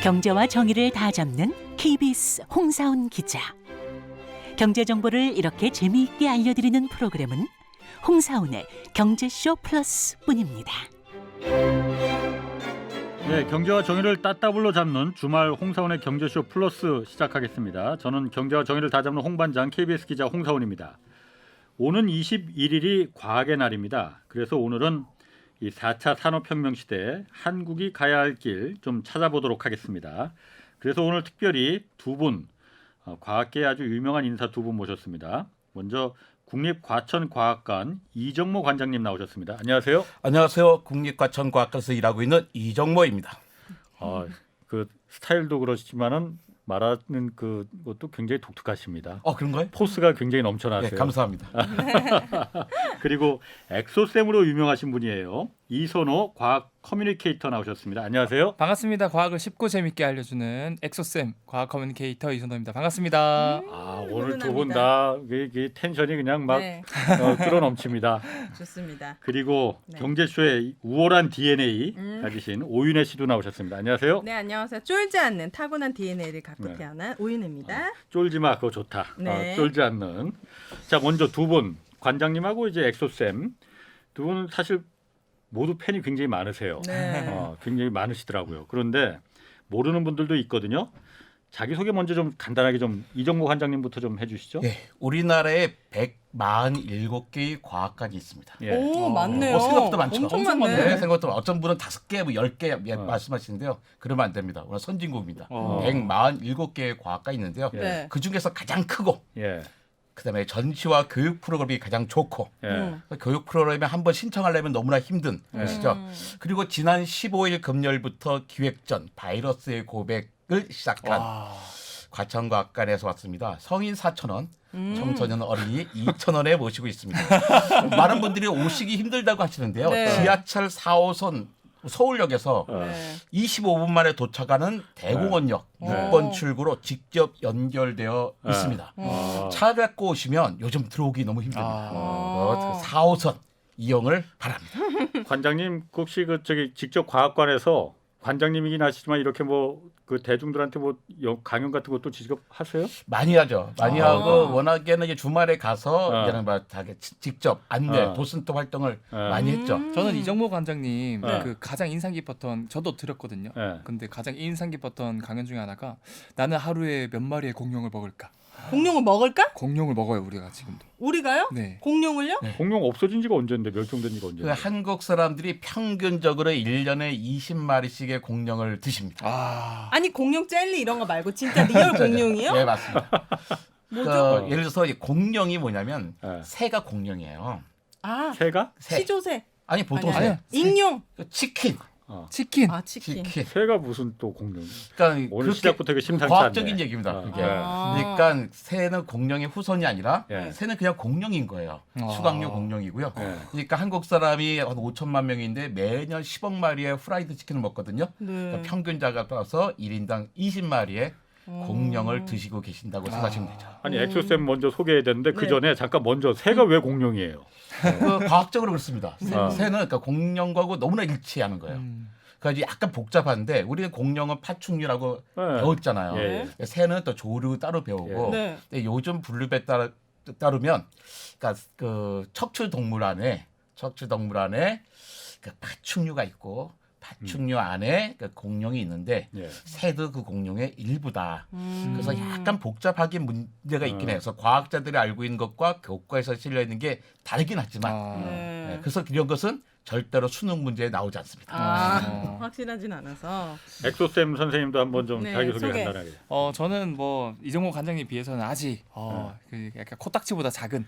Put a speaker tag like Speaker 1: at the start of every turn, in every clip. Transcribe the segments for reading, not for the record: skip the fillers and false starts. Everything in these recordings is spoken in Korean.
Speaker 1: 경제와 정의를 다 잡는 KBS 홍사훈 기자. 경제 정보를 이렇게 재미있게 알려드리는 프로그램은 홍사훈의 경제쇼 플러스뿐입니다.
Speaker 2: 네, 경제와 정의를 따따블로 잡는 주말 홍사훈의 경제쇼 플러스 시작하겠습니다. 저는 경제와 정의를 다 잡는 홍반장 KBS 기자 홍사훈입니다. 오는 21일이 과학의 날입니다. 그래서 오늘은 이 4차 산업혁명 시대에 한국이 가야 할 길 좀 찾아보도록 하겠습니다. 그래서 오늘 특별히 두 분, 과학계에 아주 유명한 인사 두 분 모셨습니다. 먼저 국립과천과학관 이정모 관장님 나오셨습니다. 안녕하세요.
Speaker 3: 안녕하세요. 국립과천과학관에서 일하고 있는 이정모입니다.
Speaker 2: 그 스타일도 그렇지만은 말하는 그것도 굉장히 독특하십니다.
Speaker 3: 그런가요?
Speaker 2: 포스가 굉장히 넘쳐나세요.
Speaker 3: 네, 감사합니다.
Speaker 2: 그리고 엑소쌤으로 유명하신 분이에요. 이선호 과학 커뮤니케이터 나오셨습니다. 안녕하세요.
Speaker 4: 반갑습니다. 과학을 쉽고 재밌게 알려주는 엑소쌤 과학 커뮤니케이터 이선호입니다. 반갑습니다.
Speaker 2: 오늘 두 분 다 텐션이 그냥 막
Speaker 5: 네.
Speaker 2: 끌어넘칩니다.
Speaker 5: 좋습니다.
Speaker 2: 그리고
Speaker 5: 네.
Speaker 2: 경제쇼의 우월한 DNA 가지신 오윤혜 씨도 나오셨습니다. 안녕하세요.
Speaker 5: 네, 안녕하세요. 쫄지 않는 타고난 DNA를 갖고
Speaker 2: 네.
Speaker 5: 태어난 오윤혜입니다.
Speaker 2: 쫄지 마, 그거 좋다.
Speaker 5: 네.
Speaker 2: 쫄지 않는. 자, 먼저 두 분, 관장님하고 이제 엑소쌤 두 분 사실 모두 팬이 굉장히 많으세요.
Speaker 5: 네.
Speaker 2: 굉장히 많으시더라고요. 그런데 모르는 분들도 있거든요. 자기 소개 먼저 좀 간단하게 좀 이정모 관장님부터 좀 해주시죠.
Speaker 3: 예, 우리나라에 147개의 과학관이 있습니다.
Speaker 2: 예.
Speaker 5: 오, 많네요.
Speaker 3: 생각보다 많죠.
Speaker 5: 엄청
Speaker 3: 네,
Speaker 5: 많네.
Speaker 3: 생각보다 어떤 분은 5개, 뭐 10개 말씀하시는데요. 그러면 안 됩니다. 오늘 선진국입니다. 147개의 과학관이 있는데요.
Speaker 5: 네.
Speaker 3: 그 중에서 가장 크고
Speaker 2: 예.
Speaker 3: 그다음에 전시와 교육 프로그램이 가장 좋고
Speaker 2: 예.
Speaker 3: 교육 프로그램에 한번 신청하려면 너무나 힘든 것이죠. 그리고 지난 15일 금요일부터 기획전 바이러스의 고백을 시작한 과천과학관에서 왔습니다. 성인 4,000원, 청소년 어린이 2,000원에 모시고 있습니다. 많은 분들이 오시기 힘들다고 하시는데요.
Speaker 5: 네.
Speaker 3: 지하철 4호선 서울역에서
Speaker 5: 네.
Speaker 3: 25분 만에 도착하는 대공원역
Speaker 5: 네.
Speaker 3: 6번 출구로 직접 연결되어 있습니다. 차 갖고 오시면 요즘 들어오기 너무 힘듭니다. 4호선 이용을 바랍니다.
Speaker 2: 관장님 혹시 직접 과학관에서 관장님이긴 하시지만 이렇게 그 대중들한테 강연 같은 것도 직접 하세요?
Speaker 3: 많이 하죠. 많이 하고 워낙에는 이제 주말에 가서 그냥 직접 안내, 도슨트 활동을 많이 했죠.
Speaker 4: 저는 이정모 관장님
Speaker 2: 네.
Speaker 4: 그 가장 인상 깊었던 저도 들었거든요.
Speaker 2: 네.
Speaker 4: 근데 가장 인상 깊었던 강연 중에 하나가 나는 하루에 몇 마리의 공룡을 먹을까?
Speaker 5: 공룡을 먹을까?
Speaker 4: 공룡을 먹어요 우리가 지금도.
Speaker 5: 우리가요?
Speaker 4: 네.
Speaker 5: 공룡을요?
Speaker 2: 공룡 없어진 지가 언젠데 멸종된 지가
Speaker 3: 그
Speaker 2: 언젠데?
Speaker 3: 한국 사람들이 평균적으로 1년에 20마리씩의 공룡을 드십니다.
Speaker 5: 아니, 공룡 젤리 이런 거 말고 진짜 리얼 공룡이요?
Speaker 3: 네, 맞습니다.
Speaker 5: 뭐죠?
Speaker 3: 예를 들어서 이 공룡이 뭐냐면
Speaker 2: 네.
Speaker 3: 새가 공룡이에요.
Speaker 5: 아,
Speaker 2: 새가?
Speaker 3: 새.
Speaker 5: 시조새.
Speaker 3: 아니 보통
Speaker 5: 아니,
Speaker 3: 새.
Speaker 5: 익룡.
Speaker 3: 치킨.
Speaker 4: 치킨.
Speaker 5: 아, 치킨.
Speaker 2: 새가 무슨 또 공룡?
Speaker 3: 그러니까
Speaker 2: 오늘
Speaker 3: 그렇게
Speaker 2: 시작부터 되게 심상치
Speaker 3: 과학적인
Speaker 2: 않네.
Speaker 3: 얘기입니다. 그게.
Speaker 2: 네.
Speaker 3: 그러니까 새는 공룡의 후손이 아니라
Speaker 2: 예.
Speaker 3: 새는 그냥 공룡인 거예요. 수강류 공룡이고요.
Speaker 2: 예.
Speaker 3: 그러니까 한국 사람이 한 5천만 명인데 매년 10억 마리의 후라이드 치킨을 먹거든요.
Speaker 5: 네.
Speaker 3: 그러니까 평균자가 따라서 1인당 20마리의 공룡을 드시고 계신다고 생각하시면 되죠.
Speaker 2: 아니 엑소쌤 먼저 소개해야 되는데 그
Speaker 5: 네.
Speaker 2: 전에 잠깐 먼저 새가 왜 공룡이에요?
Speaker 3: 그 과학적으로 그렇습니다. 새는 그러니까 공룡과고 너무나 일치하는 거예요. 그러니까 약간 복잡한데 우리는 공룡은 파충류라고 배웠잖아요.
Speaker 2: 예.
Speaker 3: 새는 또 조류 따로 배우고
Speaker 5: 네.
Speaker 3: 근데 요즘 분류에 따르면 그러니까 그 척추 동물 안에 그 파충류가 있고 파충류 안에 그 공룡이 있는데
Speaker 2: 예.
Speaker 3: 새도 그 공룡의 일부다. 그래서 약간 복잡하게 문제가 있긴 해서 과학자들이 알고 있는 것과 교과에서 실려 있는 게 다르긴 하지만
Speaker 5: 네.
Speaker 3: 네, 그래서 이런 것은 절대로 수능 문제에 나오지 않습니다.
Speaker 5: 확실하진 않아서.
Speaker 2: 엑소쌤 선생님도 한번 좀
Speaker 5: 네,
Speaker 2: 자기소개
Speaker 5: 소개.
Speaker 2: 간단하게.
Speaker 4: 저는 뭐 이정모 관장님 비해서는 아직 그 약간 코딱지보다 작은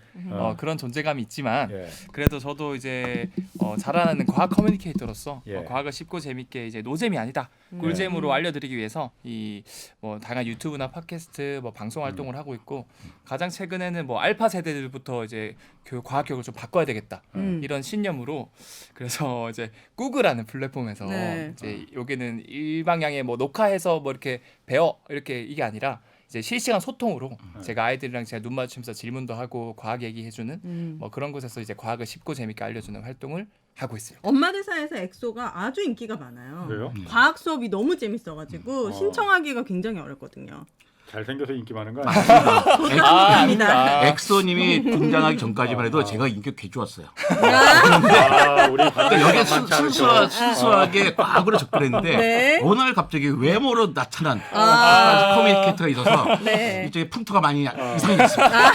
Speaker 4: 그런 존재감이 있지만
Speaker 2: 예.
Speaker 4: 그래도 저도 이제 자라나는 과학 커뮤니케이터로서
Speaker 2: 예.
Speaker 4: 과학을 쉽고 재밌게 이제 노잼이 아니다 꿀잼으로 알려드리기 위해서 이 뭐 다양한 유튜브나 팟캐스트 뭐 방송 활동을 하고 있고 가장 최근에는 뭐 알파 세대들부터 이제 과학 교육을 좀 바꿔야 되겠다 이런 신념으로 그래서 이제 구글하는 플랫폼에서
Speaker 5: 네.
Speaker 4: 이제 여기는 이 방향에 뭐 녹화해서 뭐 이렇게 배워 이렇게 이게 아니라 이제 실시간 소통으로 제가 아이들이랑 제가 눈 마주치면서 질문도 하고 과학 얘기해주는 뭐 그런 곳에서 이제 과학을 쉽고 재밌게 알려주는 활동을 하고 있어요.
Speaker 5: 엄마들 사이에서 엑소가 아주 인기가 많아요.
Speaker 2: 그래요?
Speaker 5: 과학 수업이 너무 재밌어가지고 신청하기가 굉장히 어렵거든요.
Speaker 2: 잘생겨서 인기 많은 거 아니에요?
Speaker 5: 아닙니다.
Speaker 3: 엑소님이 등장하기 전까지만 해도 제가 인기가 개 좋았어요.
Speaker 2: 아, 우리
Speaker 3: 그러니까 여기에
Speaker 2: 많지 않죠.
Speaker 3: 순수하게 과학으로 접근했는데
Speaker 5: 네.
Speaker 3: 오늘 갑자기 외모로 나타난 커뮤니케이터가 있어서
Speaker 5: 네.
Speaker 3: 이쪽에 풍토가 많이 이상해졌습니다.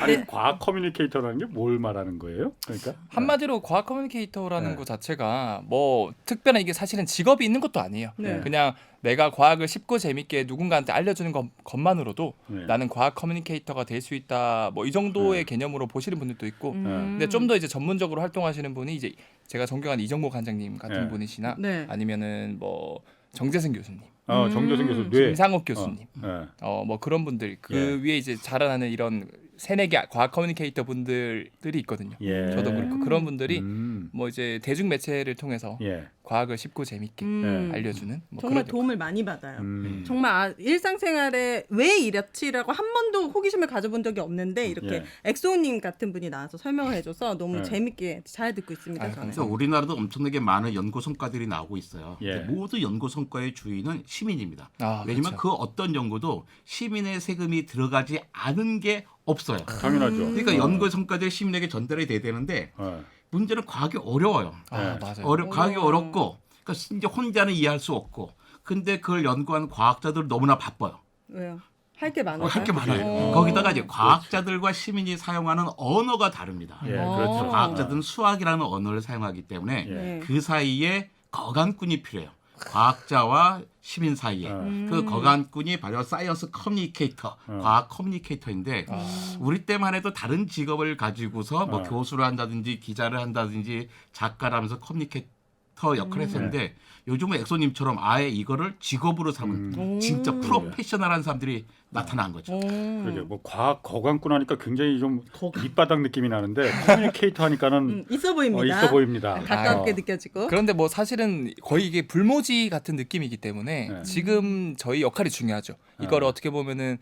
Speaker 2: 아니 과학 커뮤니케이터라는 게 뭘 말하는 거예요? 그러니까
Speaker 4: 한마디로 과학 커뮤니케이터라는
Speaker 2: 네.
Speaker 4: 것 자체가 뭐 특별한 이게 사실은 직업이 있는 것도 아니에요.
Speaker 5: 네.
Speaker 4: 그냥 내가 과학을 쉽고 재밌게 누군가한테 알려주는 것만으로도
Speaker 2: 네.
Speaker 4: 나는 과학 커뮤니케이터가 될 수 있다. 뭐 이 정도의 개념으로 보시는 분들도 있고. 근데 좀 더 이제 전문적으로 활동하시는 분이 이제 제가 존경하는 이정모 관장님 같은
Speaker 2: 네.
Speaker 4: 분이시나
Speaker 5: 네.
Speaker 4: 아니면은 뭐 정재승 교수님,
Speaker 2: 정교생 교수 뇌.
Speaker 4: 김상옥 교수님,
Speaker 2: 네.
Speaker 4: 뭐 그런 분들 그
Speaker 2: 예.
Speaker 4: 위에 이제 자라나는 이런 새내기 과학 커뮤니케이터 분들이 있거든요.
Speaker 2: 예.
Speaker 4: 저도 그렇고 그런 분들이
Speaker 2: 음.
Speaker 4: 뭐 이제 대중 매체를 통해서
Speaker 2: 예.
Speaker 4: 과학을 쉽고 재밌게 알려주는 뭐
Speaker 5: 정말
Speaker 4: 그런
Speaker 5: 도움을 많이 받아요.
Speaker 2: 음.
Speaker 5: 정말 일상생활에 왜 이렇지라고 한 번도 호기심을 가져본 적이 없는데 이렇게
Speaker 2: 예.
Speaker 5: 엑소님 같은 분이 나와서 설명을 해줘서 너무
Speaker 2: 예.
Speaker 5: 재밌게 잘 듣고 있습니다.
Speaker 4: 아유,
Speaker 5: 저는.
Speaker 3: 그래서 우리나라도 엄청나게 많은 연구 성과들이 나오고 있어요.
Speaker 2: 예.
Speaker 3: 근데 모두 연구 성과의 주인은 시민입니다. 왜냐하면
Speaker 4: 그렇죠.
Speaker 3: 그 어떤 연구도 시민의 세금이 들어가지 않은 게 없어요.
Speaker 2: 당연하죠.
Speaker 3: 그러니까 연구 성과들이 시민에게 전달이 돼야 되는데
Speaker 2: 어.
Speaker 3: 문제는 과학이 어려워요.
Speaker 2: 네.
Speaker 4: 맞아요.
Speaker 3: 과학이 어렵고 그러니까 이제 혼자는 이해할 수 없고 근데 그걸 연구한 과학자들 너무나 바빠요.
Speaker 5: 왜요? 할 게 많아요.
Speaker 3: 할 게 많아요. 거기다가 이제 과학자들과 시민이 사용하는 언어가 다릅니다.
Speaker 2: 예,
Speaker 5: 어.
Speaker 2: 그렇죠.
Speaker 3: 과학자들은 수학이라는 언어를 사용하기 때문에
Speaker 2: 예.
Speaker 5: 네.
Speaker 3: 그 사이에 거간꾼이 필요해요. 과학자와 시민 사이에 그 거간꾼이 바로 사이언스 커뮤니케이터, 과학 커뮤니케이터인데 우리 때만 해도 다른 직업을 가지고서 뭐 교수를 한다든지 기자를 한다든지 작가를 하면서 커뮤니케이터 역할을 했었는데 요즘은 엑소님처럼 아예 이거를 직업으로 삼은 진짜 프로페셔널한 사람들이 나타난 거죠.
Speaker 2: 그러게 뭐 과학 거강꾼 하니까 굉장히 좀 밑바닥 느낌이 나는데 커뮤니케이터 하니까는
Speaker 5: 있어 보입니다.
Speaker 2: 있어 보입니다.
Speaker 5: 가깝게
Speaker 2: 어.
Speaker 5: 느껴지고.
Speaker 4: 그런데 뭐 사실은 거의 이게 불모지 같은 느낌이기 때문에
Speaker 2: 네.
Speaker 4: 지금 저희 역할이 중요하죠. 이걸 어떻게 보면은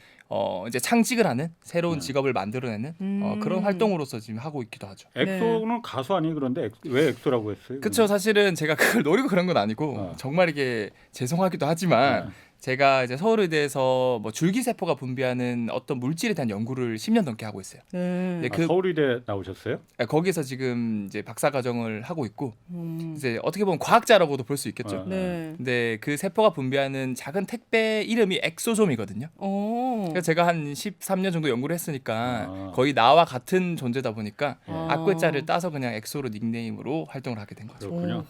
Speaker 4: 이제 창직을 하는 새로운 직업을 만들어내는 그런 활동으로서 지금 하고 있기도 하죠.
Speaker 2: 엑소는 가수 아니 그런데 왜 엑소라고 했어요?
Speaker 4: 그쵸. 사실은 제가 그걸 노리고 그런 건 아니고 정말 이게 죄송하기도 하지만 제가 이제 서울의대에서 뭐 줄기세포가 분비하는 어떤 물질에 대한 연구를 10년 넘게 하고 있어요.
Speaker 5: 네.
Speaker 4: 근데
Speaker 2: 서울의대 나오셨어요?
Speaker 4: 거기서 지금 이제 박사 과정을 하고 있고 이제 어떻게 보면 과학자라고도 볼 수 있겠죠.
Speaker 5: 네.
Speaker 4: 근데 그 세포가 분비하는 작은 택배 이름이 엑소솜이거든요. 그래서 제가 한 13년 정도 연구를 했으니까 거의 나와 같은 존재다 보니까 앞글자를 따서 그냥 엑소로 닉네임으로 활동을 하게 된 거죠.
Speaker 2: 그렇군요.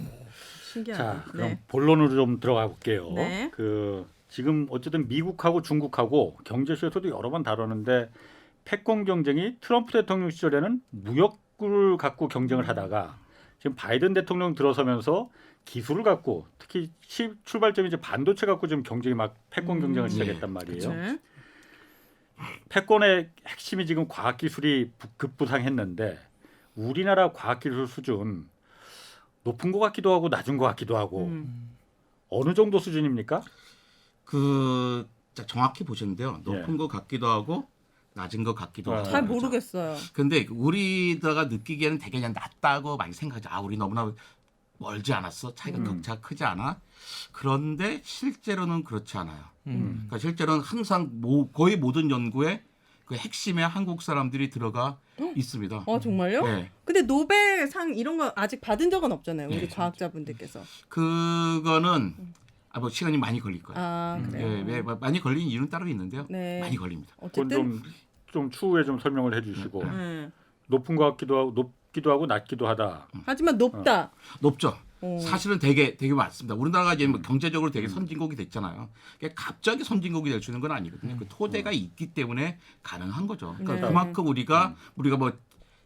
Speaker 5: 신기하다.
Speaker 2: 자, 그럼
Speaker 5: 네.
Speaker 2: 본론으로 좀 들어가 볼게요.
Speaker 5: 네.
Speaker 2: 지금 어쨌든 미국하고 중국하고 경제쇼에서도 여러 번 다뤘는데 패권 경쟁이 트럼프 대통령 시절에는 무역을 갖고 경쟁을 하다가 지금 바이든 대통령 들어서면서 기술을 갖고 특히 출발점이 이제 반도체 갖고 지금 경쟁이 막 패권 경쟁을 시작했단 말이에요.
Speaker 5: 네.
Speaker 2: 패권의 핵심이 지금 과학기술이 급부상했는데 우리나라 과학기술 수준 높은 것 같기도 하고 낮은 것 같기도 하고 어느 정도 수준입니까?
Speaker 3: 정확히 보셨는데요. 높은 것 같기도 하고 낮은 것 같기도 하고.
Speaker 5: 잘 모르겠어요.
Speaker 3: 근데 우리가 느끼기에는 되게 그냥 낮다고 많이 생각하죠. 우리 너무나 멀지 않았어. 차이가 격차가 크지 않아. 그런데 실제로는 그렇지 않아요. 그러니까 실제로는 항상 거의 모든 연구에 그 핵심에 한국 사람들이 들어가 있습니다.
Speaker 5: 정말요?
Speaker 3: 네.
Speaker 5: 근데 노벨상 이런 거 아직 받은 적은 없잖아요. 우리
Speaker 3: 네.
Speaker 5: 과학자분들께서.
Speaker 3: 그거는 뭐 시간이 많이 걸릴 거예요.
Speaker 5: 그래요.
Speaker 3: 왜 많이 걸리는 이유는 따로 있는데요.
Speaker 5: 네.
Speaker 3: 많이 걸립니다.
Speaker 2: 그건
Speaker 5: 어쨌든
Speaker 2: 좀 추후에 좀 설명을 해주시고
Speaker 5: 네.
Speaker 2: 높은 것 같기도 하고 높기도 하고 낮기도 하다.
Speaker 5: 하지만 높다.
Speaker 3: 높죠. 사실은 되게 많습니다. 우리나라가 이제 뭐 경제적으로 되게 선진국이 됐잖아요. 그러니까 갑자기 선진국이 될 수 있는 건 아니거든요. 그 토대가 있기 때문에 가능한 거죠. 그러니까
Speaker 5: 네.
Speaker 3: 그만큼 우리가 뭐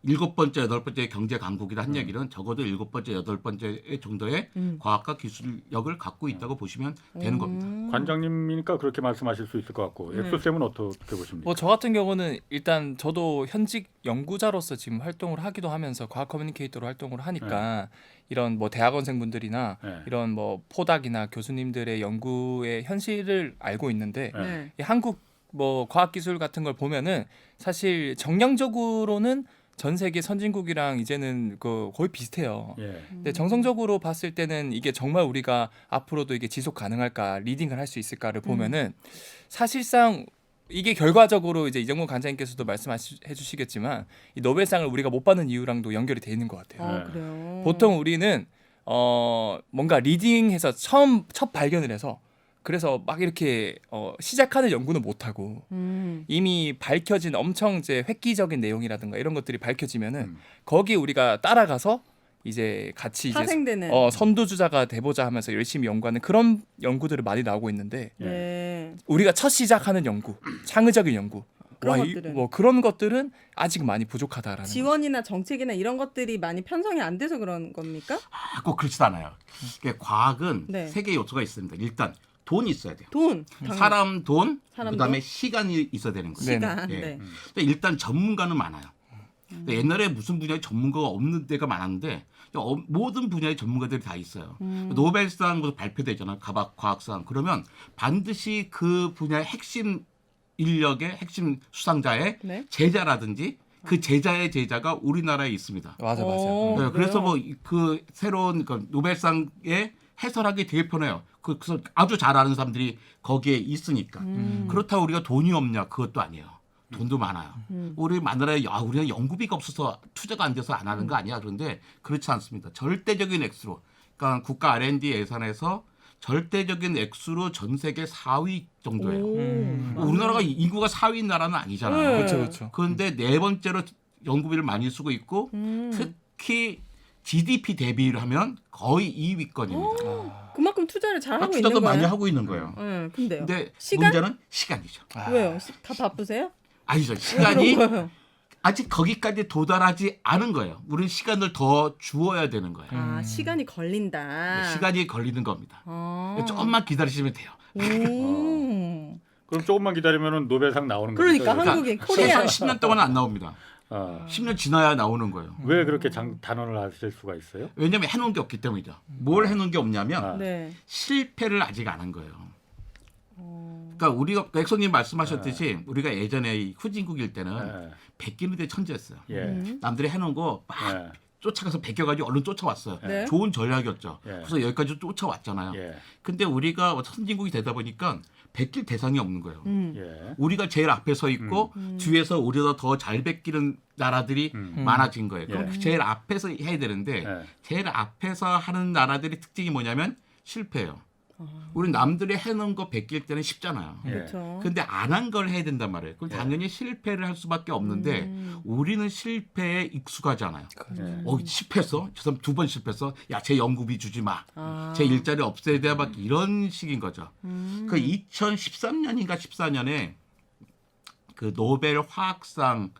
Speaker 3: 7번째, 8번째 경제 강국이라 한 얘기는 적어도 7번째, 8번째 정도의 과학과 기술력을 갖고 있다고 보시면 되는 겁니다.
Speaker 2: 관장님이니까 그렇게 말씀하실 수 있을 것 같고 엑소쌤은 어떻게 보십니까?
Speaker 4: 뭐 저 같은 경우는 일단 저도 현직 연구자로서 지금 활동을 하기도 하면서 과학 커뮤니케이터로 활동을 하니까 이런 뭐 대학원생분들이나
Speaker 2: 네.
Speaker 4: 이런 뭐 포닥이나 교수님들의 연구의 현실을 알고 있는데
Speaker 5: 네.
Speaker 4: 이 한국 뭐 과학기술 같은 걸 보면은 사실 정량적으로는 전 세계 선진국이랑 이제는 그 거의 비슷해요.
Speaker 2: 예.
Speaker 4: 근데 정성적으로 봤을 때는 이게 정말 우리가 앞으로도 이게 지속 가능할까, 리딩을 할 수 있을까를 보면은 사실상 이게 결과적으로 이제 이정근 관장님께서도 말씀해 주시겠지만 이 노벨상을 우리가 못 받는 이유랑도 연결이 돼 있는 것 같아요.
Speaker 2: 네.
Speaker 5: 그래요.
Speaker 4: 보통 우리는 뭔가 리딩해서 첫 발견을 해서 그래서 막 이렇게 시작하는 연구는 못 하고 이미 밝혀진 엄청 이제 획기적인 내용이라든가 이런 것들이 밝혀지면은 거기 우리가 따라가서 이제 같이 이제
Speaker 5: 파생되는.
Speaker 4: 선두주자가 돼보자 하면서 열심히 연구하는 그런 연구들이 많이 나오고 있는데
Speaker 5: 네.
Speaker 4: 우리가 첫 시작하는 연구, 창의적인 연구,
Speaker 5: 그런 것들은.
Speaker 4: 뭐 그런 것들은 아직 많이 부족하다라는 거죠.
Speaker 5: 지원이나 정책이나 이런 것들이 많이 편성이 안 돼서 그런 겁니까?
Speaker 3: 꼭 그렇지도 않아요. 그러니까 과학은
Speaker 5: 네.
Speaker 3: 세 개의 요소가 있습니다. 일단 돈이 있어야 돼요.
Speaker 5: 돈,
Speaker 3: 사람 돈,
Speaker 5: 사람
Speaker 3: 그다음에
Speaker 5: 돈?
Speaker 3: 시간이 있어야 되는 거예요.
Speaker 5: 시간.
Speaker 3: 예.
Speaker 5: 네.
Speaker 3: 근데 일단 전문가는 많아요. 근데 옛날에 무슨 분야에 전문가가 없는 데가 많았는데 모든 분야의 전문가들이 다 있어요. 노벨상 발표되잖아요. 과학상. 그러면 반드시 그 분야의 핵심 인력의 핵심 수상자의
Speaker 5: 네.
Speaker 3: 제자라든지 그 제자의 제자가 우리나라에 있습니다.
Speaker 4: 맞아.
Speaker 5: 오.
Speaker 3: 네, 그래서
Speaker 5: 그래요?
Speaker 3: 뭐 그 새로운 그 노벨상에 해설하기 되게 편해요. 그래서 아주 잘 아는 사람들이 거기에 있으니까. 그렇다고 우리가 돈이 없냐? 그것도 아니에요. 돈도 많아요. 우리 마누라에 우리가 연구비가 없어서 투자가 안 돼서 안 하는 거 아니야? 그런데 그렇지 않습니다. 절대적인 액수로, 그러니까 국가 R&D 예산에서 절대적인 액수로 전 세계 4위 정도예요. 우리나라가 인구가 4위인 나라는 아니잖아요.
Speaker 5: 네.
Speaker 4: 그렇죠, 그렇죠.
Speaker 3: 그런데 네 번째로 연구비를 많이 쓰고 있고 특히 GDP 대비를 하면 거의 2위권입니다.
Speaker 5: 그만큼 투자를 잘 하고 있는
Speaker 3: 투자도
Speaker 5: 거예요.
Speaker 3: 많이 하고 있는 거예요.
Speaker 5: 네, 근데요.
Speaker 3: 근데
Speaker 5: 시간?
Speaker 3: 문제는 시간이죠.
Speaker 5: 왜요? 다 바쁘세요?
Speaker 3: 아니죠.
Speaker 5: 왜
Speaker 3: 시간이
Speaker 5: 그런 거예요?
Speaker 3: 아직 거기까지 도달하지 않은 거예요. 우리는 시간을 더 주어야 되는 거예요.
Speaker 5: 아, 시간이 걸린다.
Speaker 3: 시간이 걸리는 겁니다.
Speaker 5: 아.
Speaker 3: 조금만 기다리시면 돼요.
Speaker 5: 오.
Speaker 2: 그럼 조금만 기다리면 노벨상 나오는 거죠.
Speaker 5: 그러니까 한국인 코리아.
Speaker 3: 10년 동안은 안 나옵니다. 10년 지나야 나오는 거예요.
Speaker 2: 왜 그렇게 단언을 하실 수가 있어요?
Speaker 3: 왜냐하면 해놓은 게 없기 때문이죠. 뭘 해놓은 게 없냐면
Speaker 2: 아.
Speaker 5: 네.
Speaker 3: 실패를 아직 안 한 거예요. 그러니까 우리가 백성님 말씀하셨듯이 우리가 예전에 이 후진국일 때는
Speaker 2: 예.
Speaker 3: 베끼는 데 천재였어요.
Speaker 2: 예.
Speaker 3: 남들이 해놓은 거 막
Speaker 2: 예.
Speaker 3: 쫓아가서 베껴가지고 얼른 쫓아왔어요.
Speaker 5: 네.
Speaker 3: 좋은 전략이었죠.
Speaker 2: 예.
Speaker 3: 그래서 여기까지 쫓아왔잖아요.
Speaker 2: 예.
Speaker 3: 근데 우리가 선진국이 되다 보니까 베낄 대상이 없는 거예요.
Speaker 2: 예.
Speaker 3: 우리가 제일 앞에 서 있고 뒤에서 우리보다 더 잘 베끼는 나라들이 많아진 거예요. 그럼
Speaker 2: 예.
Speaker 3: 제일 앞에서 해야 되는데
Speaker 2: 예.
Speaker 3: 제일 앞에서 하는 나라들의 특징이 뭐냐면 실패예요. 우리 남들이 해놓은 거 베낄 때는 쉽잖아요.
Speaker 2: 예.
Speaker 5: 그렇죠.
Speaker 3: 근데 안 한 걸 해야 된단 말이에요. 그럼
Speaker 2: 예.
Speaker 3: 당연히 실패를 할 수밖에 없는데 우리는 실패에 익숙하지 않아요.
Speaker 2: 예.
Speaker 3: 실패했어? 저 사람 2번 실패했어? 야, 제 연구비 주지 마.
Speaker 5: 아.
Speaker 3: 제 일자리 없애야 돼. 막 이런 식인 거죠. 그 2013년인가 14년에 그 노벨 화학상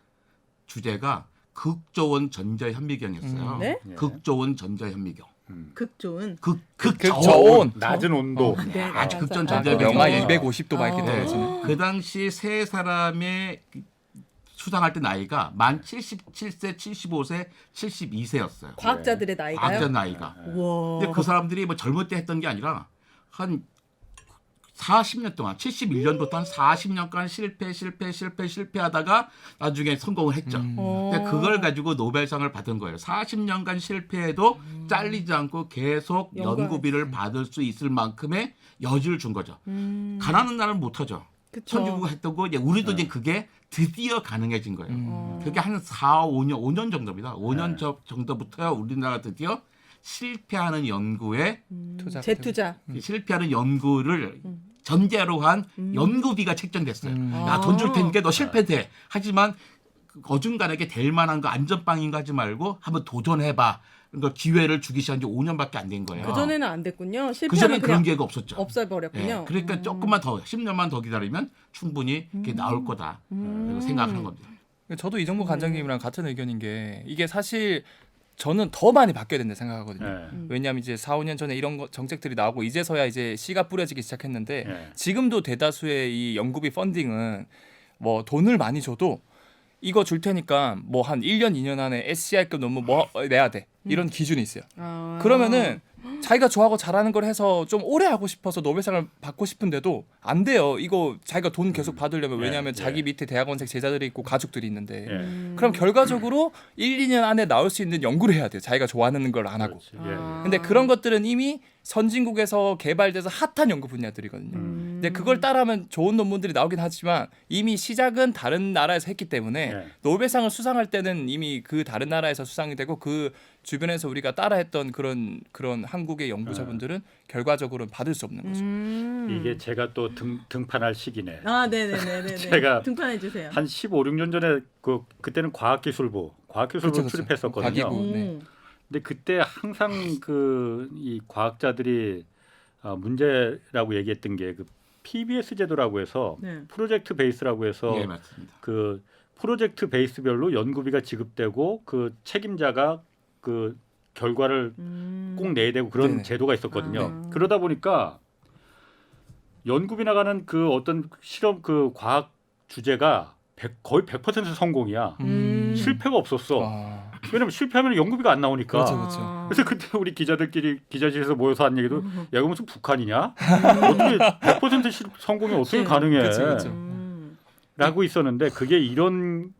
Speaker 3: 주제가 극저온 전자현미경이었어요.
Speaker 5: 네?
Speaker 3: 극저온 전자현미경.
Speaker 5: 극좋은.
Speaker 4: 극저온.
Speaker 2: 낮은 온도.
Speaker 5: 네,
Speaker 3: 아주 극전
Speaker 5: 알았어요.
Speaker 3: 전자현미경.
Speaker 4: 영하
Speaker 2: 예.
Speaker 4: 250도 막 이렇게
Speaker 5: 아.
Speaker 4: 떨어지는.
Speaker 3: 그 당시 세 사람의 수상할 때 나이가 만 77세, 75세, 72세였어요.
Speaker 5: 과학자들의 나이가요?
Speaker 3: 과학자 나이가.
Speaker 5: 와.
Speaker 3: 근데 그 사람들이 뭐 젊을 때 했던 게 아니라 한 40년 동안 71년부터 한 40년간 실패하다가 나중에 성공을 했죠. 근데 그걸 가지고 노벨상을 받은 거예요. 40년간 실패해도 잘리지 않고 계속 연구비를 받을 수 있을 만큼의 여지를 준 거죠. 가난한 나라는 못하죠.
Speaker 5: 그쵸.
Speaker 3: 선진국 했던 거 이제 우리도 이제 그게 드디어 가능해진 거예요. 그게 한 5년 정도입니다. 5년 정도부터 우리나라가 드디어 실패하는 연구에
Speaker 5: 재투자.
Speaker 3: 실패하는 연구를 전제로 한 연구비가 책정됐어요. 야, 돈 줄 테니까 너 실패돼. 하지만 어중간하게 될 만한 거 안전빵인 거 하지 말고 한번 도전해봐. 그러니까 기회를 주기 시작한 지 5년밖에 안 된 거예요.
Speaker 5: 그 전에는 안 됐군요.
Speaker 3: 그
Speaker 5: 실패하면
Speaker 3: 전에
Speaker 5: 그냥
Speaker 3: 그런 기회가 없었죠.
Speaker 5: 없애버렸군요.
Speaker 3: 예, 그러니까 조금만 더 10년만 더 기다리면 충분히 이게 나올 거다. 그리고 생각하는 겁니다.
Speaker 4: 저도 이정모 관장님이랑 같은 의견인 게 이게 사실 저는 더 많이 바뀌어야 된다 생각하거든요.
Speaker 2: 예.
Speaker 4: 왜냐하면 이제 4, 5년 전에 이런 정책들이 나오고 이제서야 이제 씨가 뿌려지기 시작했는데
Speaker 2: 예.
Speaker 4: 지금도 대다수의 이 연구비 펀딩은 뭐 돈을 많이 줘도 이거 줄 테니까 뭐 한 1년, 2년 안에 SCI급 논문 뭐 내야 돼. 이런 기준이 있어요.
Speaker 5: 아.
Speaker 4: 그러면은 자기가 좋아하고 잘하는 걸 해서 좀 오래 하고 싶어서 노벨상을 받고 싶은데도 안 돼요. 이거 자기가 돈 계속 받으려면
Speaker 2: 예,
Speaker 4: 왜냐하면
Speaker 2: 예.
Speaker 4: 자기 밑에 대학원생 제자들이 있고 가족들이 있는데
Speaker 2: 예.
Speaker 4: 그럼 결과적으로 1, 2년 안에 나올 수 있는 연구를 해야 돼요. 자기가 좋아하는 걸 안 하고.
Speaker 2: 그렇지. 예.
Speaker 4: 근데 그런 것들은 이미 선진국에서 개발돼서 핫한 연구 분야들이거든요. 근데 그걸 따라하면 좋은 논문들이 나오긴 하지만 이미 시작은 다른 나라에서 했기 때문에
Speaker 2: 예.
Speaker 4: 노벨상을 수상할 때는 이미 그 다른 나라에서 수상이 되고 그 주변에서 우리가 따라했던 그런 한국의 연구자분들은 결과적으로는 받을 수 없는 거죠.
Speaker 2: 이게 제가 또 등판할 시기네.
Speaker 5: 아, 네네네네.
Speaker 2: 제가
Speaker 5: 등판해 주세요.
Speaker 2: 한 15, 16년 전에 그때는 과학기술부
Speaker 4: 그쵸.
Speaker 2: 출입했었거든요.
Speaker 4: 과기부. 네.
Speaker 2: 근데 그때 항상 이 과학자들이 문제라고 얘기했던 게 그 PBS 제도라고 해서
Speaker 5: 네.
Speaker 2: 프로젝트 베이스라고 해서
Speaker 3: 예, 맞습니다.
Speaker 2: 그 프로젝트 베이스별로 연구비가 지급되고 그 책임자가 그 결과를 꼭 내야 되고 그런
Speaker 4: 네네.
Speaker 2: 제도가 있었거든요.
Speaker 5: 아.
Speaker 2: 그러다 보니까 연구비 나가는 그 어떤 실험 그 과학 주제가 거의 100% 성공이야. 실패가 없었어.
Speaker 4: 아,
Speaker 2: 왜냐면 실패하면 연구비가 안 나오니까.
Speaker 4: 그렇죠, 그렇죠.
Speaker 2: 그래서 그때 우리 기자들끼리 기자실에서 모여서 한 얘기도 야 이거 무슨 북한이냐? 어떻게 100% 성공이 어떻게
Speaker 5: 그치.
Speaker 2: 가능해?
Speaker 4: 그치, 그치.
Speaker 2: 라고 있었는데 그게 이런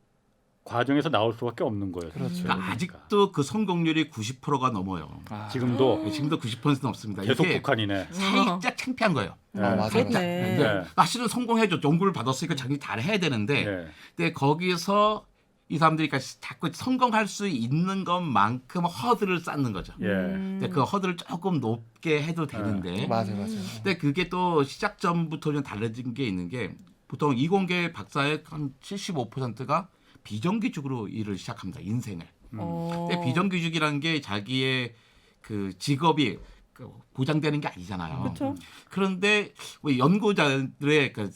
Speaker 2: 과정에서 나올 수밖에 없는 거예요.
Speaker 4: 그렇죠.
Speaker 3: 그러니까 아직도 그 성공률이 90%가 넘어요.
Speaker 4: 아,
Speaker 2: 지금도
Speaker 3: 지금도 90%는 넘습니다.
Speaker 2: 계속
Speaker 3: 이게
Speaker 2: 북한이네.
Speaker 3: 살짝 창피한 거예요.
Speaker 4: 맞아요.
Speaker 3: 살짝.
Speaker 5: 그렇네.
Speaker 3: 근데
Speaker 2: 네.
Speaker 3: 사실은 성공해줘. 연구를 받았으니까 자기 잘해야 되는데
Speaker 2: 네.
Speaker 3: 근데 거기서 이 사람들이 자꾸 성공할 수 있는 것만큼 허들을 쌓는 거죠.
Speaker 2: 예.
Speaker 3: 근데 그 허들을 조금 높게 해도 되는데
Speaker 4: 맞아요.
Speaker 3: 근데 그게 또 시작 전부터 좀 달라진 게 있는 게 보통 이공계 박사의 한 75%가 비정규직으로 일을 시작합니다. 인생을. 근데 비정규직이라는 게 자기의 그 직업이 보장되는 게 아니잖아요.
Speaker 5: 그렇죠.
Speaker 3: 그런데 우리 연구자들의 그